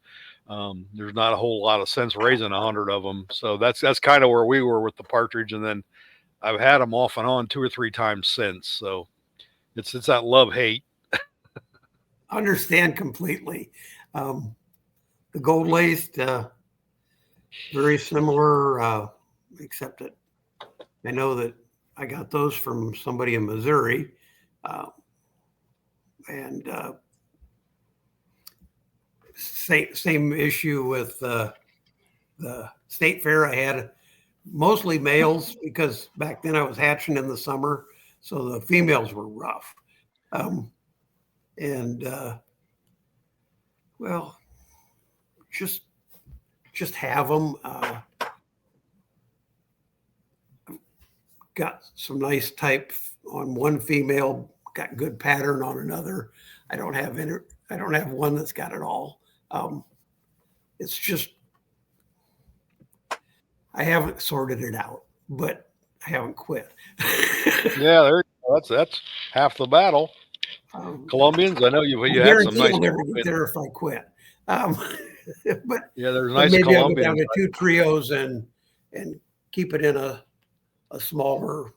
there's not a whole lot of sense raising 100 of them. So that's kind of where we were with the partridge. And then I've had them off and on 2 or 3 times since. So it's that love-hate. Understand completely. The gold-laced, very similar, except that I know that I got those from somebody in Missouri. And same issue with the state fair. I had mostly males because back then I was hatching in the summer, so the females were rough. Well, just have them. Got some nice type on one female, got good pattern on another. I don't have one that's got it all. It's just I haven't sorted it out, but I haven't quit. Yeah, that's half the battle. Colombians, I know you had some nice. I'll never get there if I quit. But yeah, there's nice maybe I'll go Colombians. down to 2 trios and keep it in a smaller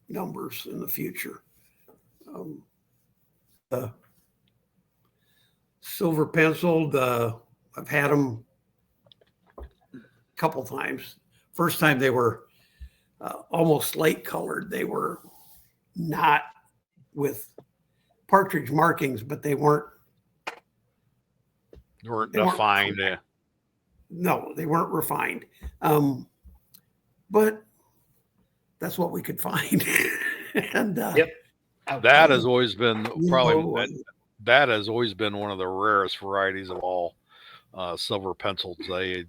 numbers in the future. The silver penciled, I've had them a couple times. First time they were almost slate colored. They were not with partridge markings, but they weren't defined. Yeah. No, they weren't refined. But that's what we could find. And yep. That has always been that has always been one of the rarest varieties of all. Silver pencils. They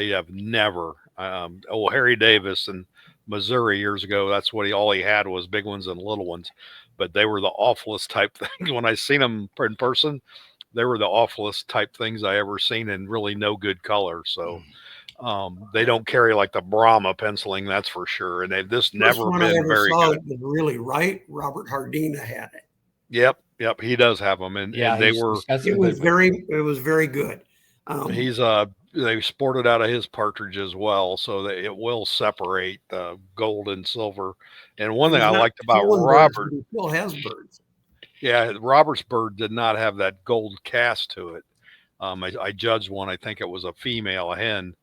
have never. Harry Davis in Missouri years ago, that's what all he had was big ones and little ones, but they were the awfulest type things. When I seen them in person, they were the awfulest type things I ever seen, and really no good color. So they don't carry like the Brahma penciling, that's for sure. And they've just never been very good. It was really right. Robert Hardina had it. Yep, he does have them, and they were. It was very good. They sported out of his partridge as well, so that it will separate gold and silver. And one thing I liked about Robert, he still has birds. Yeah, Robert's bird did not have that gold cast to it. I judged one. I think it was a female, a hen,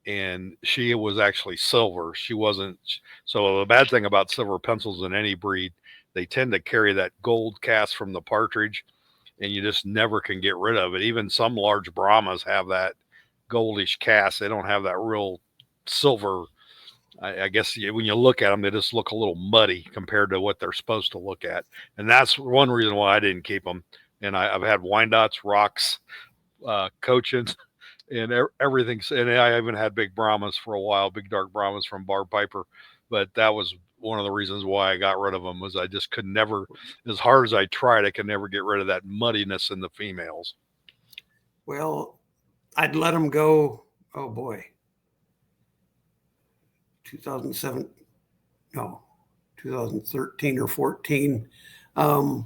and she was actually silver. She wasn't. So the bad thing about silver pencils in any breed, they tend to carry that gold cast from the partridge, and you just never can get rid of it. Even some large Brahmas have that goldish cast. They don't have that real silver. I guess when you look at them, they just look a little muddy compared to what they're supposed to look at. And that's one reason why I didn't keep them. And I've had Wyandottes, rocks, Cochins, and everything. And I even had big Brahmas for a while, big dark Brahmas from Barb Piper. But that was one of the reasons why I got rid of them, was I just could never, as hard as I tried, I could never get rid of that muddiness in the females. Well, I'd let them go. Oh boy. 2013 or 14. And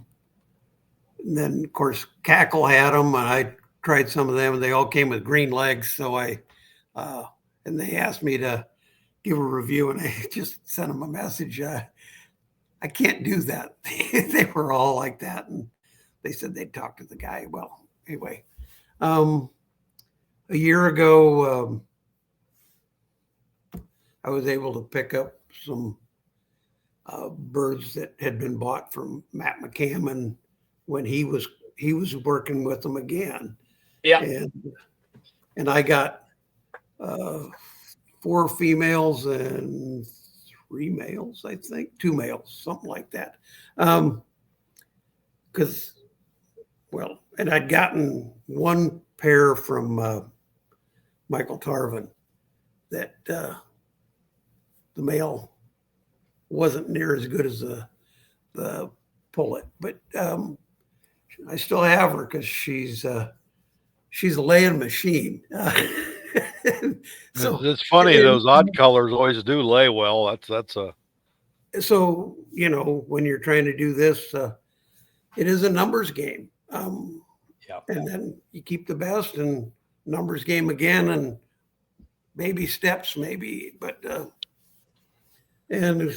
then of course Cackle had them, and I tried some of them, and they all came with green legs. So and they asked me to give a review, and I just sent them a message. I can't do that. They were all like that, and they said they'd talk to the guy. Well, anyway, a year ago, I was able to pick up some birds that had been bought from Matt McCammon when he was working with them again. Yeah. And I got 4 females and 3 males, I think, 2 males, something like that. Because, and I'd gotten 1 pair from Michael Tarvin that the male wasn't near as good as the pullet, but I still have her because she's a laying machine. So it's funny, those odd colors always do lay well. That's a so when you're trying to do this, it is a numbers game. And then you keep the best and numbers game again, and baby steps maybe, but and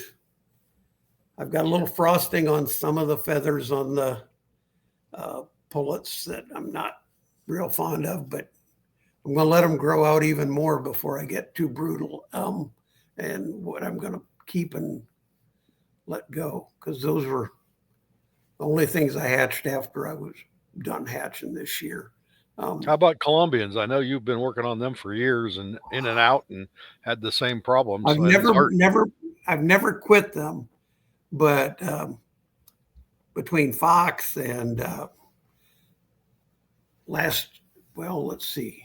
I've got a little frosting on some of the feathers on the pullets that I'm not real fond of, but I'm going to let them grow out even more before I get too brutal. And what I'm going to keep and let go, because those were the only things I hatched after I was done hatching this year. How about Colombians? I know you've been working on them for years and in and out and had the same problems. I've never quit them, but between Fox and let's see,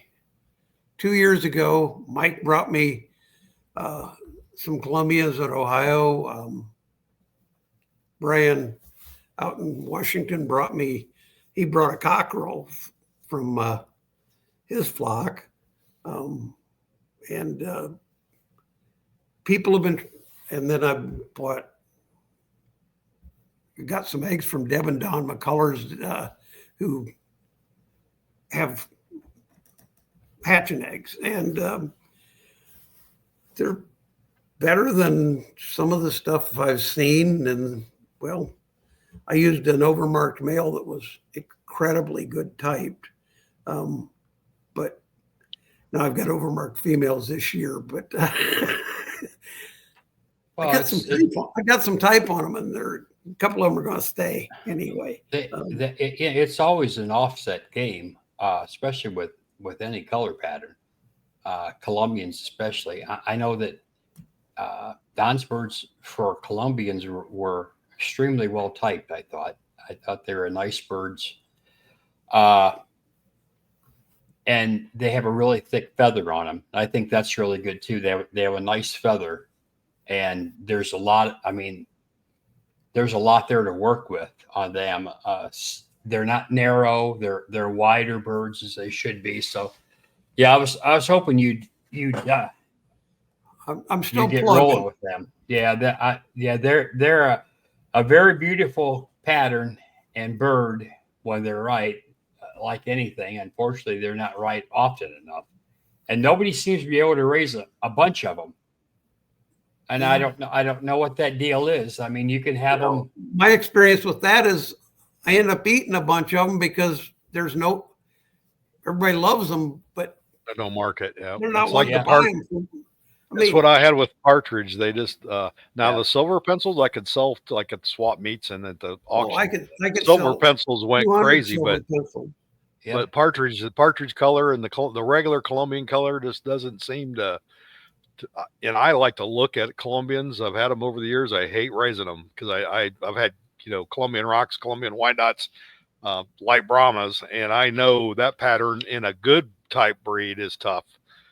2 years ago, Mike brought me some Colombians at Ohio. Brian out in Washington brought a cockerel from his flock. And people have been, and then I got some eggs from Deb and Don McCullers who have hatching eggs, and they're better than some of the stuff I've seen. And I used an overmarked male that was incredibly good typed, but now I've got overmarked females this year. But I got some type on them, and a couple of them are going to stay anyway. It's always an offset game, especially with any color pattern. Colombians especially. I know that Don's birds for Colombians were extremely well typed. I thought they were nice birds, and they have a really thick feather on them. I think that's really good too. They have a nice feather, and there's a lot. I mean, there's a lot there to work with on them. They're not narrow. They're wider birds as they should be. So, yeah, I was hoping you'd I'm still get plugging. rolling with them. Yeah, they're a very beautiful pattern and bird when they're right. Like anything, unfortunately, they're not right often enough, and nobody seems to be able to raise a bunch of them. And I don't know what that deal is. I mean, you can have them. My experience with that is I end up eating a bunch of them because everybody loves them, but there's no market. Yeah, they're not like the partridge. That's what I had with partridge. They just the silver pencils I could sell to, I could swap meats in at the auction. I could silver pencils went crazy, but partridge, the partridge color and the regular Colombian color just doesn't seem to. And I like to look at Colombians. I've had them over the years. I hate raising them because I've had Colombian rocks, Colombian white dots, light Brahmas, and I know that pattern in a good type breed is tough.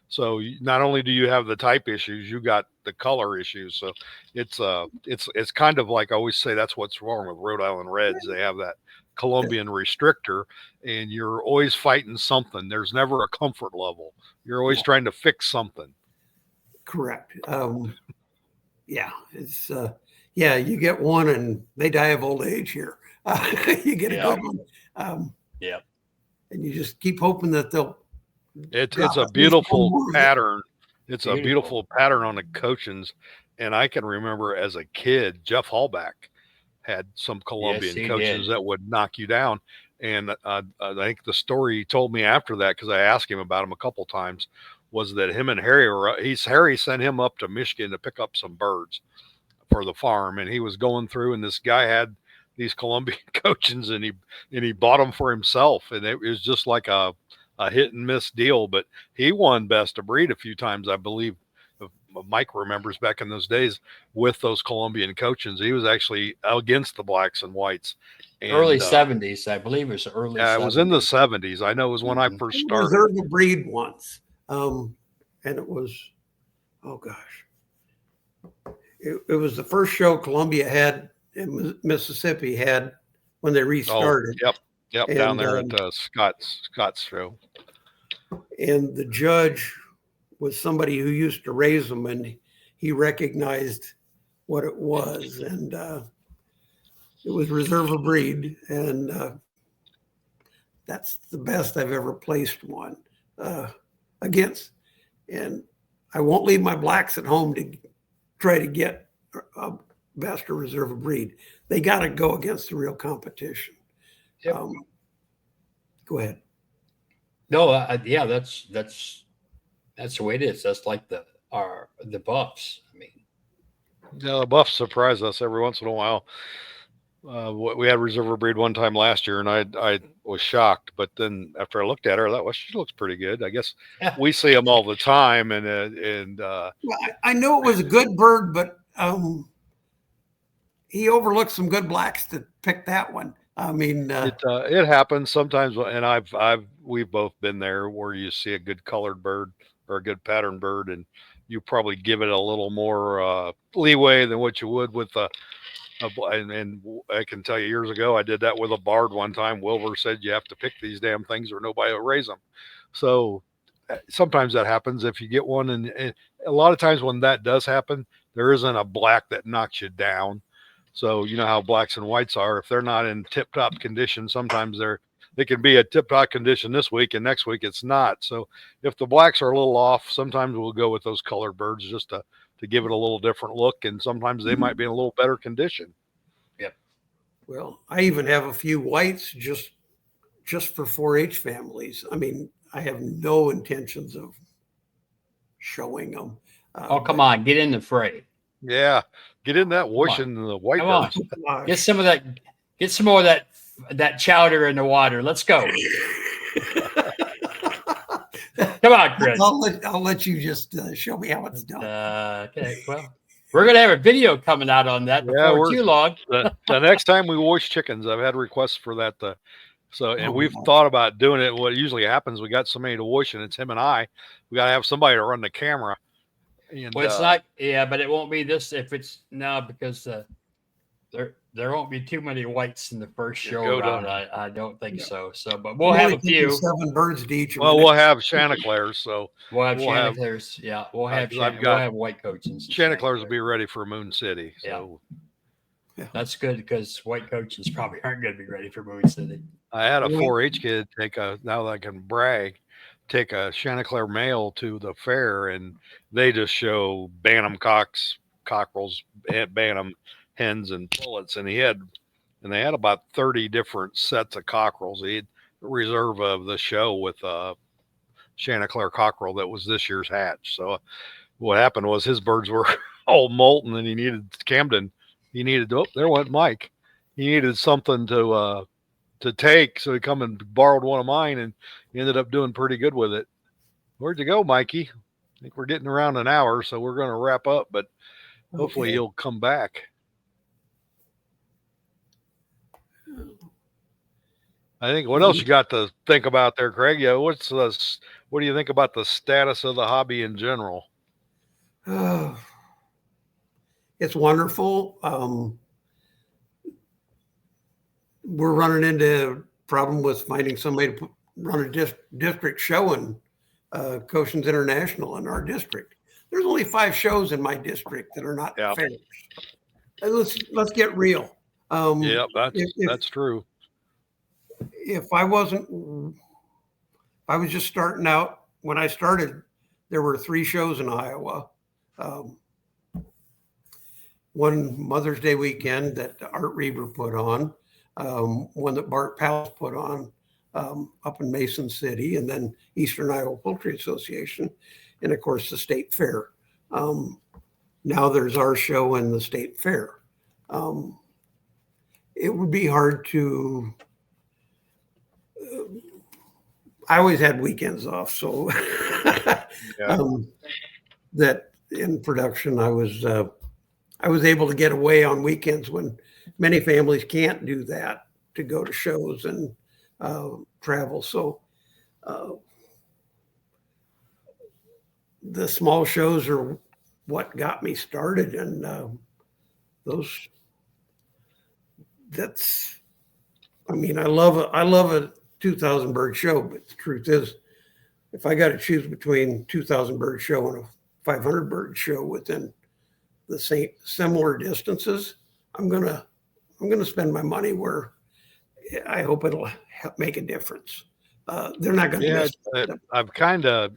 So not only do you have the type issues, you got the color issues. So it's kind of like I always say, that's what's wrong with Rhode Island Reds. They have that Colombian restrictor, and you're always fighting something. There's never a comfort level. You're always trying to fix something. Correct. It's you get one and they die of old age here. You get a good one. and you just keep hoping that they'll. It's drop a at least one beautiful more of it. pattern. It's a Beautiful. beautiful pattern on the Cochins. And I can remember as a kid, Jeff Hallback had some Colombian he Cochins did. that would knock you down. And I think the story he told me after that, because I asked him about him a couple times, was that him and Harry Harry sent him up to Michigan to pick up some birds for the farm, and he was going through, and this guy had these Colombian Cochins, and he bought them for himself, and it was just like a hit and miss deal. But he won best of breed a few times, I believe. If Mike remembers back in those days with those Colombian Cochins, he was actually against the blacks and whites. And, Early 70s, I believe it was early. Yeah, 70s. it was in the 70s. I know it was when I first started. Reserve a breed once, and it was, oh gosh, it was the first show Columbia had in Mississippi had when they restarted. Oh, yep, And, down there at Scott's show. And the judge was somebody who used to raise them, and he recognized what it was, and it was reserve a breed, and that's the best I've ever placed one against. And I won't leave my blacks at home to try to get a best or reserve a breed. They got to go against the real competition. Yep. Go ahead. No, yeah, that's the way it is. That's like the buffs. I mean, Yeah, the buffs surprise us every once in a while. We had reserve breed one time last year, and I was shocked. But then after I looked at her, I thought, well, she looks pretty good. I guess we see them all the time, and well, I knew it was a good bird, but he overlooked some good blacks to pick that one. I mean, it happens sometimes, and we've both been there where you see a good colored bird or a good pattern bird, and you probably give it a little more leeway than what you would with and I can tell you years ago, I did that with a Bard one time. Wilbur said, you have to pick these damn things or nobody will raise them. So sometimes that happens if you get one. And a lot of times when that does happen, there isn't a black that knocks you down. So you know how blacks and whites are. If they're not in tip top condition, sometimes they can be a tip top condition this week and next week it's not. So if the blacks are a little off, sometimes we'll go with those colored birds just to give it a little different look, and sometimes they might be in a little better condition. Yep. Well, I even have a few whites just for 4-H families. I mean, I have no intentions of showing them. Oh, come on, get in the fray. Yeah, get in that washing the white birds. Get some of that. Get some more of that chowder in the water. Let's go. Come on, Chris. I'll let you just show me how it's done. Okay. Well, we're going to have a video coming out on that before too long. the next time we wash chickens, I've had requests for that. We've thought about doing it. What usually happens, we got somebody to wash, and it's him and I. We got to have somebody to run the camera. And, well, it's not. Yeah, but it won't be this if it's now because there won't be too many whites in the first show round. I don't think so. So, but we'll have a few. 7 birds to each. Well, we'll have Chanticleers. So we'll have Chanticleers. Yeah, we'll have white Cochins. Chanticleers will be ready for Moon City. So that's good because white Cochins probably aren't going to be ready for Moon City. I had a 4-H kid now that I can brag, take a Chanticleer male to the fair, and they just show bantam cocks, cockerels, bantam hens, and pullets, and they had about 30 different sets of cockerels. He had a reserve of the show with a Chanticleer cockerel that was this year's hatch. So what happened was his birds were all molten, and he needed Camden. There went Mike. He needed something to take, so he come and borrowed one of mine, and he ended up doing pretty good with it. Where'd you go, Mikey? I think we're getting around an hour, so we're going to wrap up, but hopefully he'll come back. I think what else you got to think about there, Craig? Yeah, what do you think about the status of the hobby in general? It's wonderful. We're running into a problem with finding somebody to run a district show in Cochin's International in our district. There's only 5 shows in my district that are not fairs. And let's get real. That's true. If I wasn't I was just starting out. When I started, there were 3 shows in Iowa. One Mother's Day weekend that Art Reber put on, one that Bart Powell put on up in Mason City, and then Eastern Iowa Poultry Association, and of course the State Fair. Now there's our show and the State Fair. It would be hard to. I always had weekends off, so that in production I was able to get away on weekends when many families can't do that, to go to shows and travel. So the small shows are what got me started, and I love a 2,000 bird show, but the truth is, if I got to choose between 2,000 bird show and a 500 bird show within the same similar distances, I'm gonna spend my money where I hope it'll make a difference. They're not going to miss. I've kind of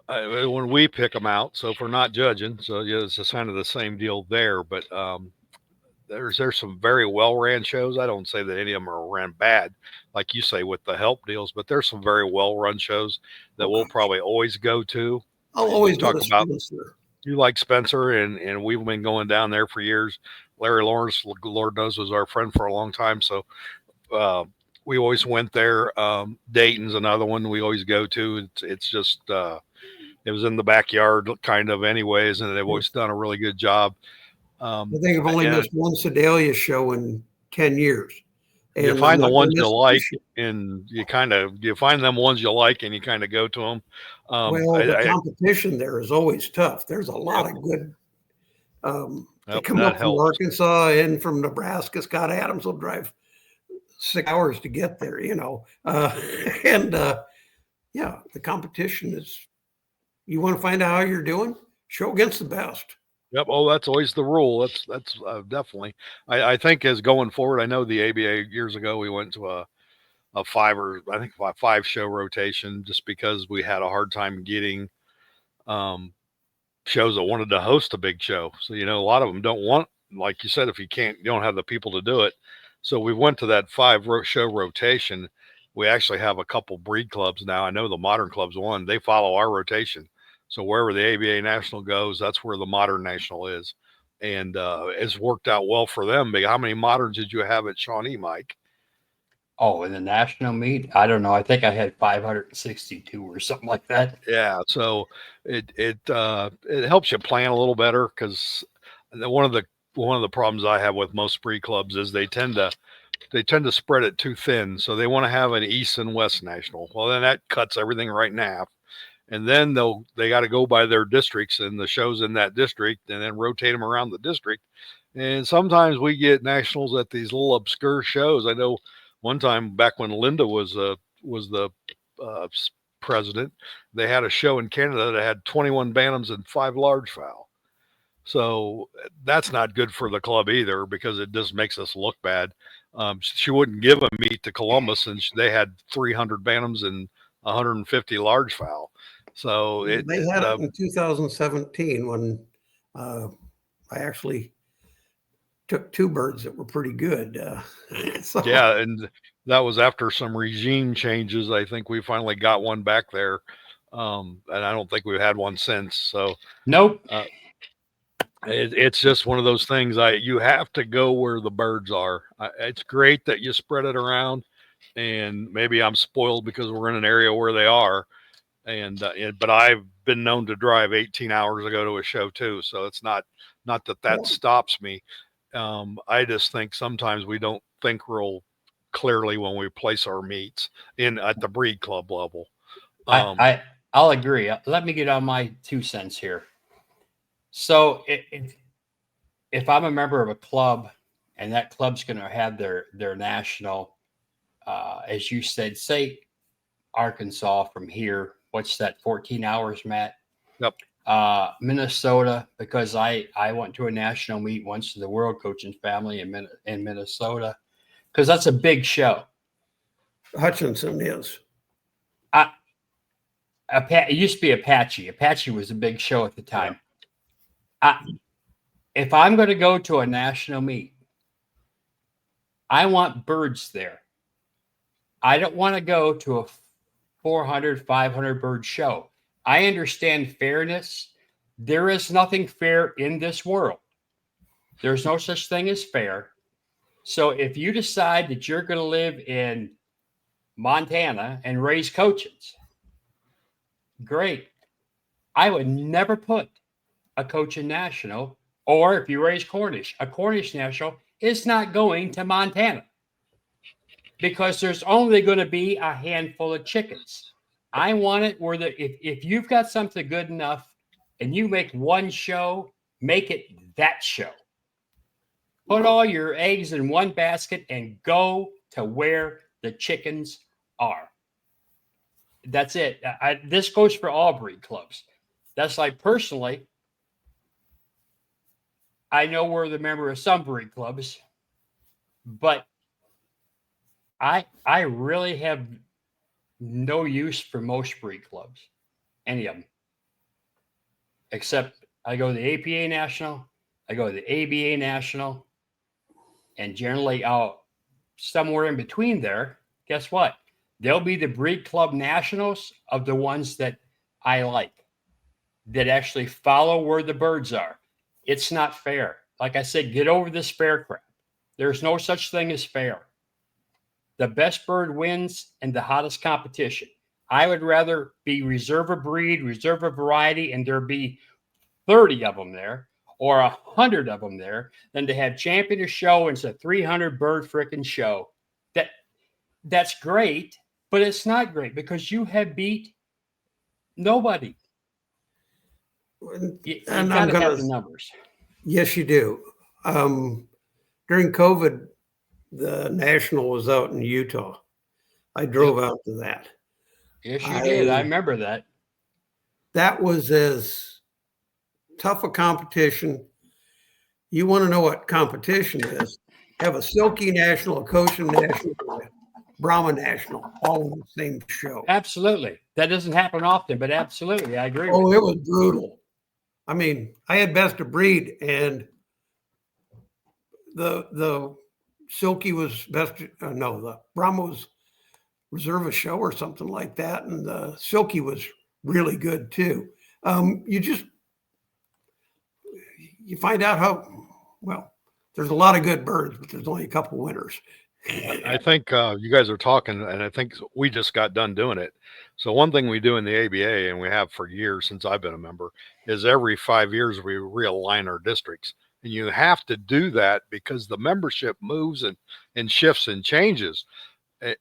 when we pick them out. So if we're not judging, so yeah, it's kind of the same deal there. But there's some very well ran shows. I don't say that any of them are ran bad, like you say with the help deals, but there's some very well run shows that we'll probably always go to. I'll always talk go to about. Spencer. You like Spencer, and we've been going down there for years. Larry Lawrence, Lord knows, was our friend for a long time. So we always went there. Dayton's another one we always go to. It's just it was in the backyard kind of anyways, and they've always done a really good job. I think I've only missed one Sedalia show in 10 years. And you find the ones you like, and you find them ones you like, and you kind of go to them. The competition there is always tough. There's a lot of good. They come up from Arkansas and from Nebraska. Scott Adams will drive 6 hours to get there, the competition is. You want to find out how you're doing? Show against the best. Yep. Oh, that's always the rule. That's definitely. I think as going forward, I know the ABA years ago we went to a 5 show rotation just because we had a hard time getting shows that wanted to host a big show. So a lot of them don't want, like you said, if you don't have the people to do it. So we went to that 5 show rotation. We actually have a couple breed clubs now. I know the modern clubs won. They follow our rotation. So wherever the ABA National goes, that's where the Modern National is. And it's worked out well for them. But how many moderns did you have at Shawnee, Mike? Oh, in the national meet? I don't know. I think I had 562 or something like that. Yeah. So it helps you plan a little better, because one of the problems I have with most breed clubs is they tend to spread it too thin. So they want to have an East and West National. Well, then that cuts everything right in half. And then they got to go by their districts and the shows in that district, and then rotate them around the district. And sometimes we get nationals at these little obscure shows. I know one time back when Linda was the president, they had a show in Canada that had 21 bantams and 5 large fowl. So that's not good for the club either, because it just makes us look bad. She wouldn't give a meet to Columbus, and they had 300 bantams and 150 large fowl. So they had it in 2017 when I actually took 2 birds that were pretty good. Yeah, and that was after some regime changes. I think we finally got one back there, and I don't think we've had one since. So nope. It's just one of those things. You have to go where the birds are. It's great that you spread it around, and maybe I'm spoiled because we're in an area where they are. But I've been known to drive 18 hours to go to a show too. So it's not that stops me. I just think sometimes we don't think real clearly when we place our meets at the breed club level. I'll agree. Let me get on my 2 cents here. So if I'm a member of a club and that club's going to have their national, as you said, say Arkansas from here, what's that, 14 hours, Matt? Yep. Minnesota, because I went to a national meet once to the World Coaching Family in Minnesota, because that's a big show. Hutchinson is. It used to be Apache. Apache was a big show at the time. If I'm going to go to a national meet, I want birds there. I don't want to go to a 400, 500 bird show. I understand fairness. There is nothing fair in this world. There's no such thing as fair. So if you decide that you're going to live in Montana and raise Cochins, great. I would never put a Cochin National, or if you raise Cornish, a Cornish National is not going to Montana because there's only going to be a handful of chickens. I want it where if you've got something good enough and you make one show, make it that show. Put all your eggs in one basket and go to where the chickens are. That's it. This goes for all breed clubs. That's like personally, I know we're the member of some breed clubs, but I really have no use for most breed clubs, any of them, except I go to the APA National, I go to the ABA National, and generally out somewhere in between there, guess what? They'll be the breed club nationals of the ones that I like, that actually follow where the birds are. It's not fair. Like I said, get over this fair crap. There's no such thing as fair. The best bird wins in the hottest competition. I would rather be reserve a breed, reserve a variety, and there be 30 of them there or 100 of them there than to have champion a show and it's a 300 bird frickin' show. That's great, but it's not great because you have beat nobody. You got to have the numbers. Yes, you do. During COVID, the National was out in Utah. I drove out to that. Yes, you did. I remember that. That was as tough a competition. You want to know what competition is? Have a Silky National, a Cochin National, a Brahma National, all in the same show. Absolutely. That doesn't happen often, but absolutely. I agree. Oh, it was brutal. I mean, I had best of breed, and the Silky was best. The Brahma was reserve a show or something like that, and the Silky was really good too. You find out there's a lot of good birds, but there's only a couple winners. I think you guys are talking, and I think we just got done doing it. So one thing we do in the ABA, and we have for years since I've been a member, is every 5 years we realign our districts. And you have to do that because the membership moves and shifts and changes.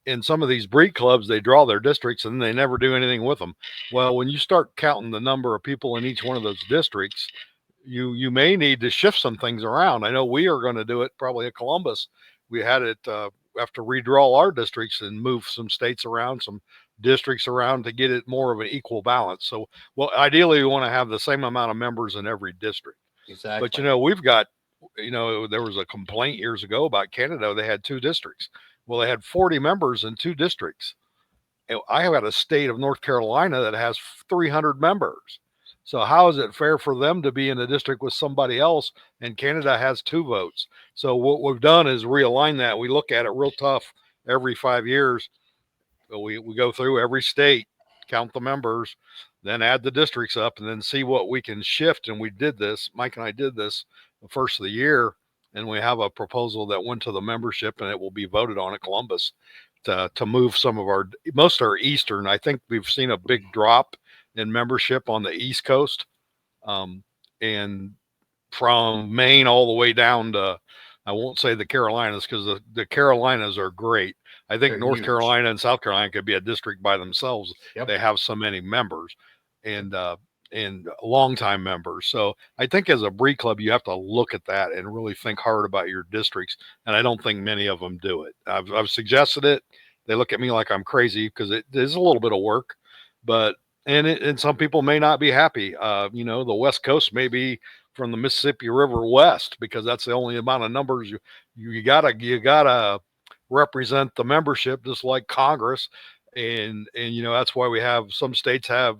In some of these breed clubs, they draw their districts and they never do anything with them. Well, when you start counting the number of people in each one of those districts, you may need to shift some things around. I know we are going to do it probably at Columbus. We had it have to redraw our districts and move some states around, some districts around to get it more of an equal balance. So, well, ideally, we want to have the same amount of members in every district. Exactly. But, we've got, there was a complaint years ago about Canada. They had 2 districts. Well, they had 40 members in 2 districts. And I have got a state of North Carolina that has 300 members. So how is it fair for them to be in a district with somebody else and Canada has 2 votes? So what we've done is realign that. We look at it real tough every 5 years. We go through every state, count the members, then add the districts up, and then see what we can shift. And we did this. Mike and I did this the first of the year, and we have a proposal that went to the membership, and it will be voted on at Columbus to move most of our Eastern. I think we've seen a big drop in membership on the East Coast, and from Maine all the way down to, I won't say the Carolinas because the Carolinas are great. I think They're North huge. Carolina and South Carolina could be a district by themselves. Yep. They have so many members and longtime members. So I think as a breed club, you have to look at that and really think hard about your districts. And I don't think many of them do it. I've suggested it. They look at me like I'm crazy because it is a little bit of work, and some people may not be happy. The West Coast may be from the Mississippi River west because that's the only amount of numbers you gotta represent the membership, just like Congress. and that's why we have some states have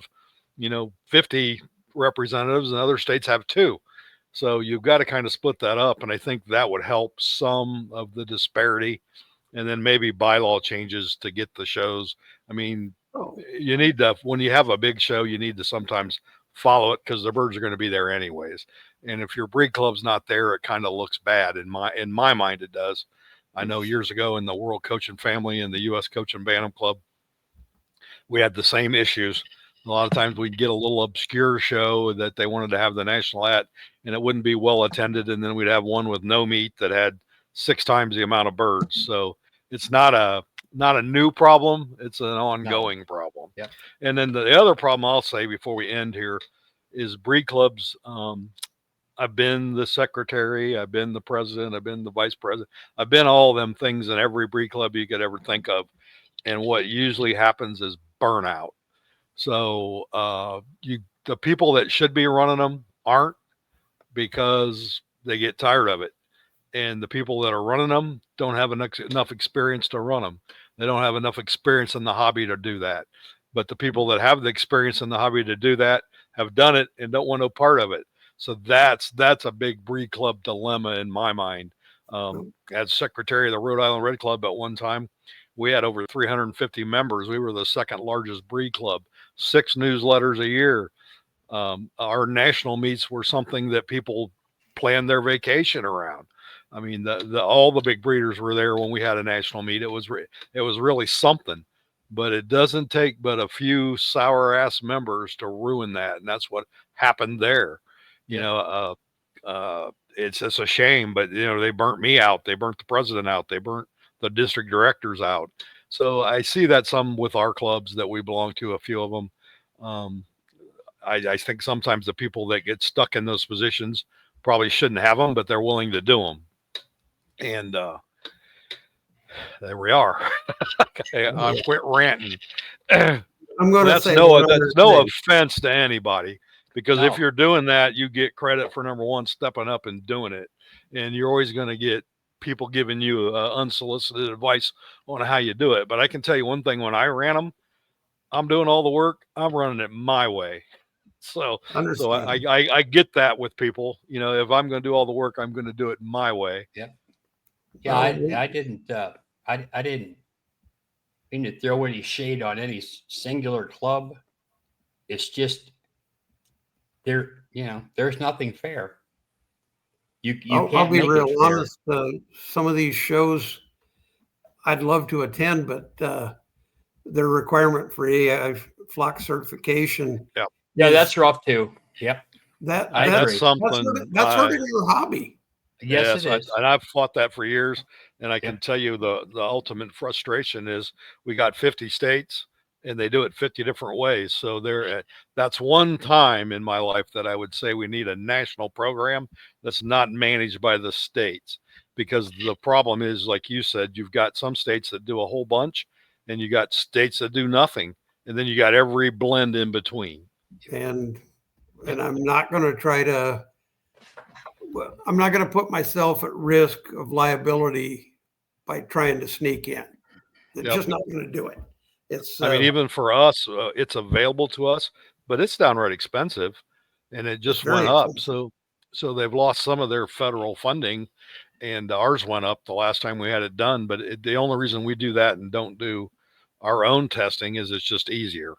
50 representatives and other states have two. So you've got to kind of split that up, and I think that would help some of the disparity, and then maybe bylaw changes to get the shows. I mean, Oh, you need to, when you have a big show, you need to sometimes follow it because the birds are going to be there anyways. And if your breed club's not there, it kind of looks bad in my mind. It does. I know years ago in the World Coaching Family and the U.S. Coaching Bantam Club, we had the same issues. A lot of times we'd get a little obscure show that they wanted to have the national at, and it wouldn't be well attended. And then we'd have one with no meat that had 6 times the amount of birds. So it's not a new problem. It's an ongoing problem. Yep. And then the other problem I'll say before we end here is breed clubs. I've been the secretary, I've been the president, I've been the vice president, I've been all them things in every breed club you could ever think of. And what usually happens is burnout. So the people that should be running them aren't, because they get tired of it, and the people that are running them don't have enough experience to run them. They don't have enough experience in the hobby to do that. But the people that have the experience in the hobby to do that have done it and don't want no part of it. So that's a big breed club dilemma in my mind. As secretary of the Rhode Island Red Club at one time, we had over 350 members. We were the second largest breed club, 6 newsletters a year. Our national meets were something that people planned their vacation around. I mean, all the big breeders were there when we had a national meet. It was really something, but it doesn't take but a few sour ass members to ruin that, and that's what happened there. You know, it's a shame, but they burnt me out. They burnt the president out. They burnt the district directors out. So I see that some with our clubs that we belong to, a few of them. I think sometimes the people that get stuck in those positions probably shouldn't have them, but they're willing to do them. And there we are. Okay, I'm quit ranting. I'm going to That's say that's no offense to anybody, because No. if you're doing that, you get credit for, number one, stepping up and doing it, and you're always going to get people giving you unsolicited advice on how you do it. But I can tell you one thing: when I ran them, I'm doing all the work. I'm running it my way. So I get that with people. If I'm going to do all the work, I'm going to do it my way. Yeah. Yeah, I didn't. I didn't mean to throw any shade on any singular club. It's just there. There's nothing fair. I'll be real honest. Some of these shows I'd love to attend, but their requirement for AI flock certification. Yeah, that's rough too. Yep. That's something that's hurting your hobby. Yes, it is. And I've fought that for years. And I can tell you the ultimate frustration is we got 50 states and they do it 50 different ways. So that's one time in my life that I would say we need a national program that's not managed by the states. Because the problem is, like you said, you've got some states that do a whole bunch and you got states that do nothing. And then you got every blend in between. And I'm not going to I'm not going to put myself at risk of liability by trying to sneak in. It's just not going to do it. I mean, even for us, it's available to us, but it's downright expensive, and it just went up. So they've lost some of their federal funding, and ours went up the last time we had it done. But the only reason we do that and don't do our own testing is it's just easier.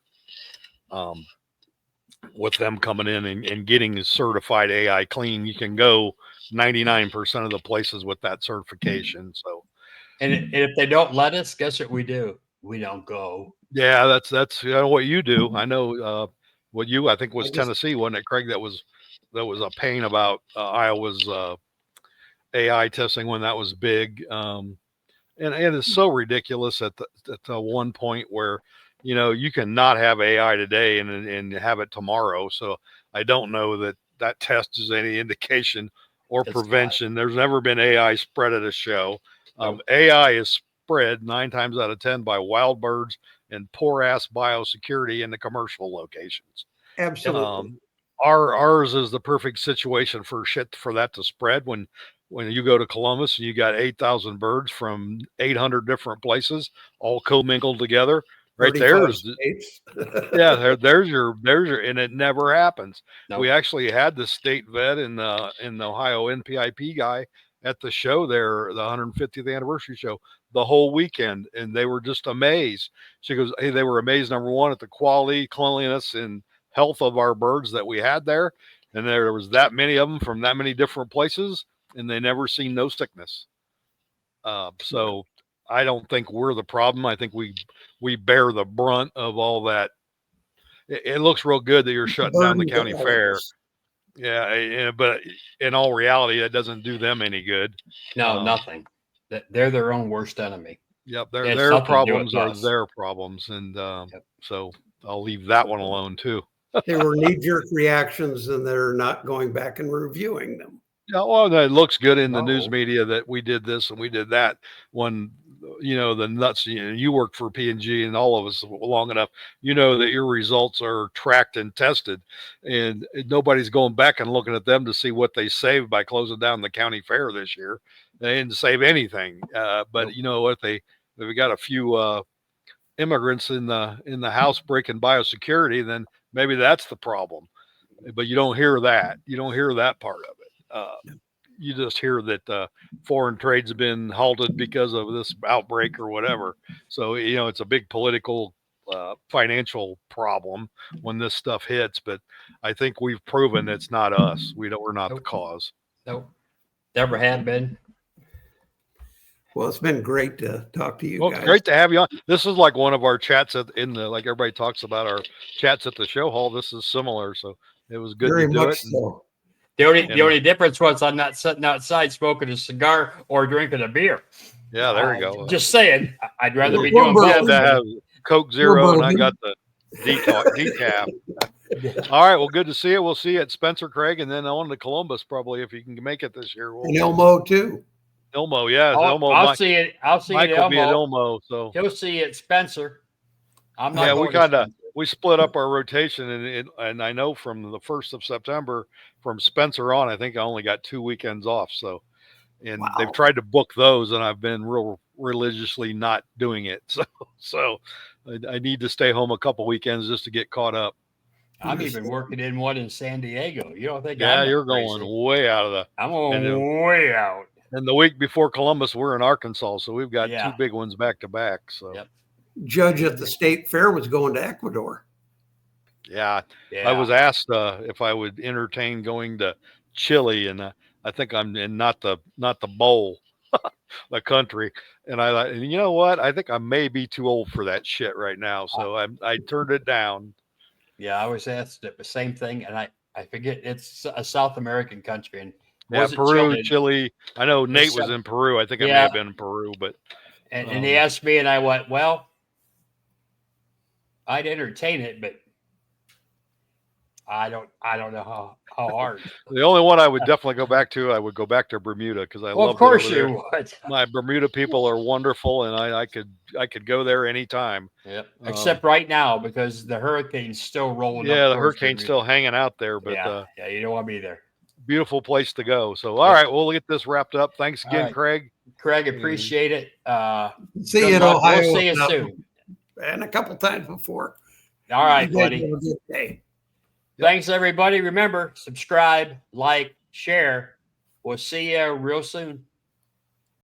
With them coming in and getting certified AI clean, you can go 99% of the places with that certification. So, and if they don't let us, guess what we do? We don't go. Yeah, that's what you do. I know what I think was Tennessee, wasn't it, Craig? That was a pain about Iowa's AI testing when that was big. And it's so ridiculous at the one point where you can not have AI today and have it tomorrow. So I don't know that test is any indication or prevention. There's never been AI spread at a show. AI is spread 9 times out of 10 by wild birds and poor ass biosecurity in the commercial locations. Absolutely. Ours is the perfect situation for that to spread. When you go to Columbus and you got 8,000 birds from 800 different places, all commingled together, Right 35 there's states. yeah, there's your and it never happens. Nope. We actually had the state vet and the Ohio NPIP guy at the show there, the 150th anniversary show, the whole weekend, and they were just amazed. She goes, "Hey, they were amazed, number one, at the quality, cleanliness, and health of our birds that we had there, and there was that many of them from that many different places, and they never seen no sickness." So I don't think we're the problem. I think we bear the brunt of all that. It looks real good that you're shutting down the Burden to county all of fair. us. Yeah, but in all reality, that doesn't do them any good. No, nothing. They're their own worst enemy. Yep, It has their nothing to do with problems are us. their problems, and Yep. so I'll leave that one alone too. They were knee-jerk reactions, and they're not going back and reviewing them. Yeah, well, it looks good in the news No. media that we did this and we did that. When the nuts, you worked for P&G and all of us long enough, that your results are tracked and tested, and nobody's going back and looking at them to see what they saved by closing down the county fair this year. They didn't save anything. But you know what? They got a few immigrants in the house breaking biosecurity, then maybe that's the problem. But you don't hear that. You don't hear that part of it. You just hear that foreign trade's been halted because of this outbreak or whatever. So it's a big political, financial problem when this stuff hits. But I think we've proven it's not us. We're not the Nope. cause. Nope. Never have been. Well, it's been great to talk to you Well, guys. it's great to have you on. This is like one of our chats like everybody talks about our chats at the show hall. This is similar, so it was good Very to do much it. so. The only difference was I'm not sitting outside smoking a cigar or drinking a beer. Yeah, there you go. Just saying, I'd rather be We're doing both- We had both. to have Coke Zero, and I both- got the decaf. All right, well, good to see you. We'll see you at Spencer, Craig, and then on to Columbus probably if you can make it this year. And Elmo too. Ilmo, yeah, Ilmo. I'll see it. I'll see Mike it. will be at Elmo. Ilmo, so He'll see it, Spencer. I'm not. yeah, going we to kind of Spencer. we split up our rotation, and I know from the 1st of September from Spencer on, I think I only got 2 weekends off. So, and Wow. they've tried to book those, and I've been real religiously not doing it. So I need to stay home a couple weekends just to get caught up. I'm even working in one in San Diego. You don't think? Yeah, I'm you're crazy. going way out of the. I'm going and, way out. And the week before Columbus, we're in Arkansas, so we've got Yeah. 2 big ones back to back. So Yep. Judge at the state fair was going to Ecuador. yeah, Yeah. I was asked if I would entertain going to Chile, and I think I'm in not the bowl, the country. And and you know what? I think I may be too old for that shit right now, so I turned it down. Yeah, I was asked the same thing, and I forget it's a South American country, and Yeah, was it Peru, Chile. I know Nate was some- in Peru. I think I may Yeah. have been in Peru, but And they asked me, and I went, well, I'd entertain it, but I don't know how hard. the only one I would definitely go back to, I would go back to Bermuda because I Well, love of course it over you there. would. My Bermuda people are wonderful, and I could go there anytime. Yep. Except right now because the hurricane's still rolling. Yeah, up the towards hurricane's Bermuda. still hanging out there, but yeah, you don't want to be there. beautiful place to go. So, all right, we'll get this wrapped up. Thanks again, right. Craig. Craig, appreciate it. See Good you in luck. Ohio. We'll see you soon. And a couple times before. All right, You guys buddy. have a good day. Thanks, everybody. Remember, subscribe, like, share. We'll see you real soon.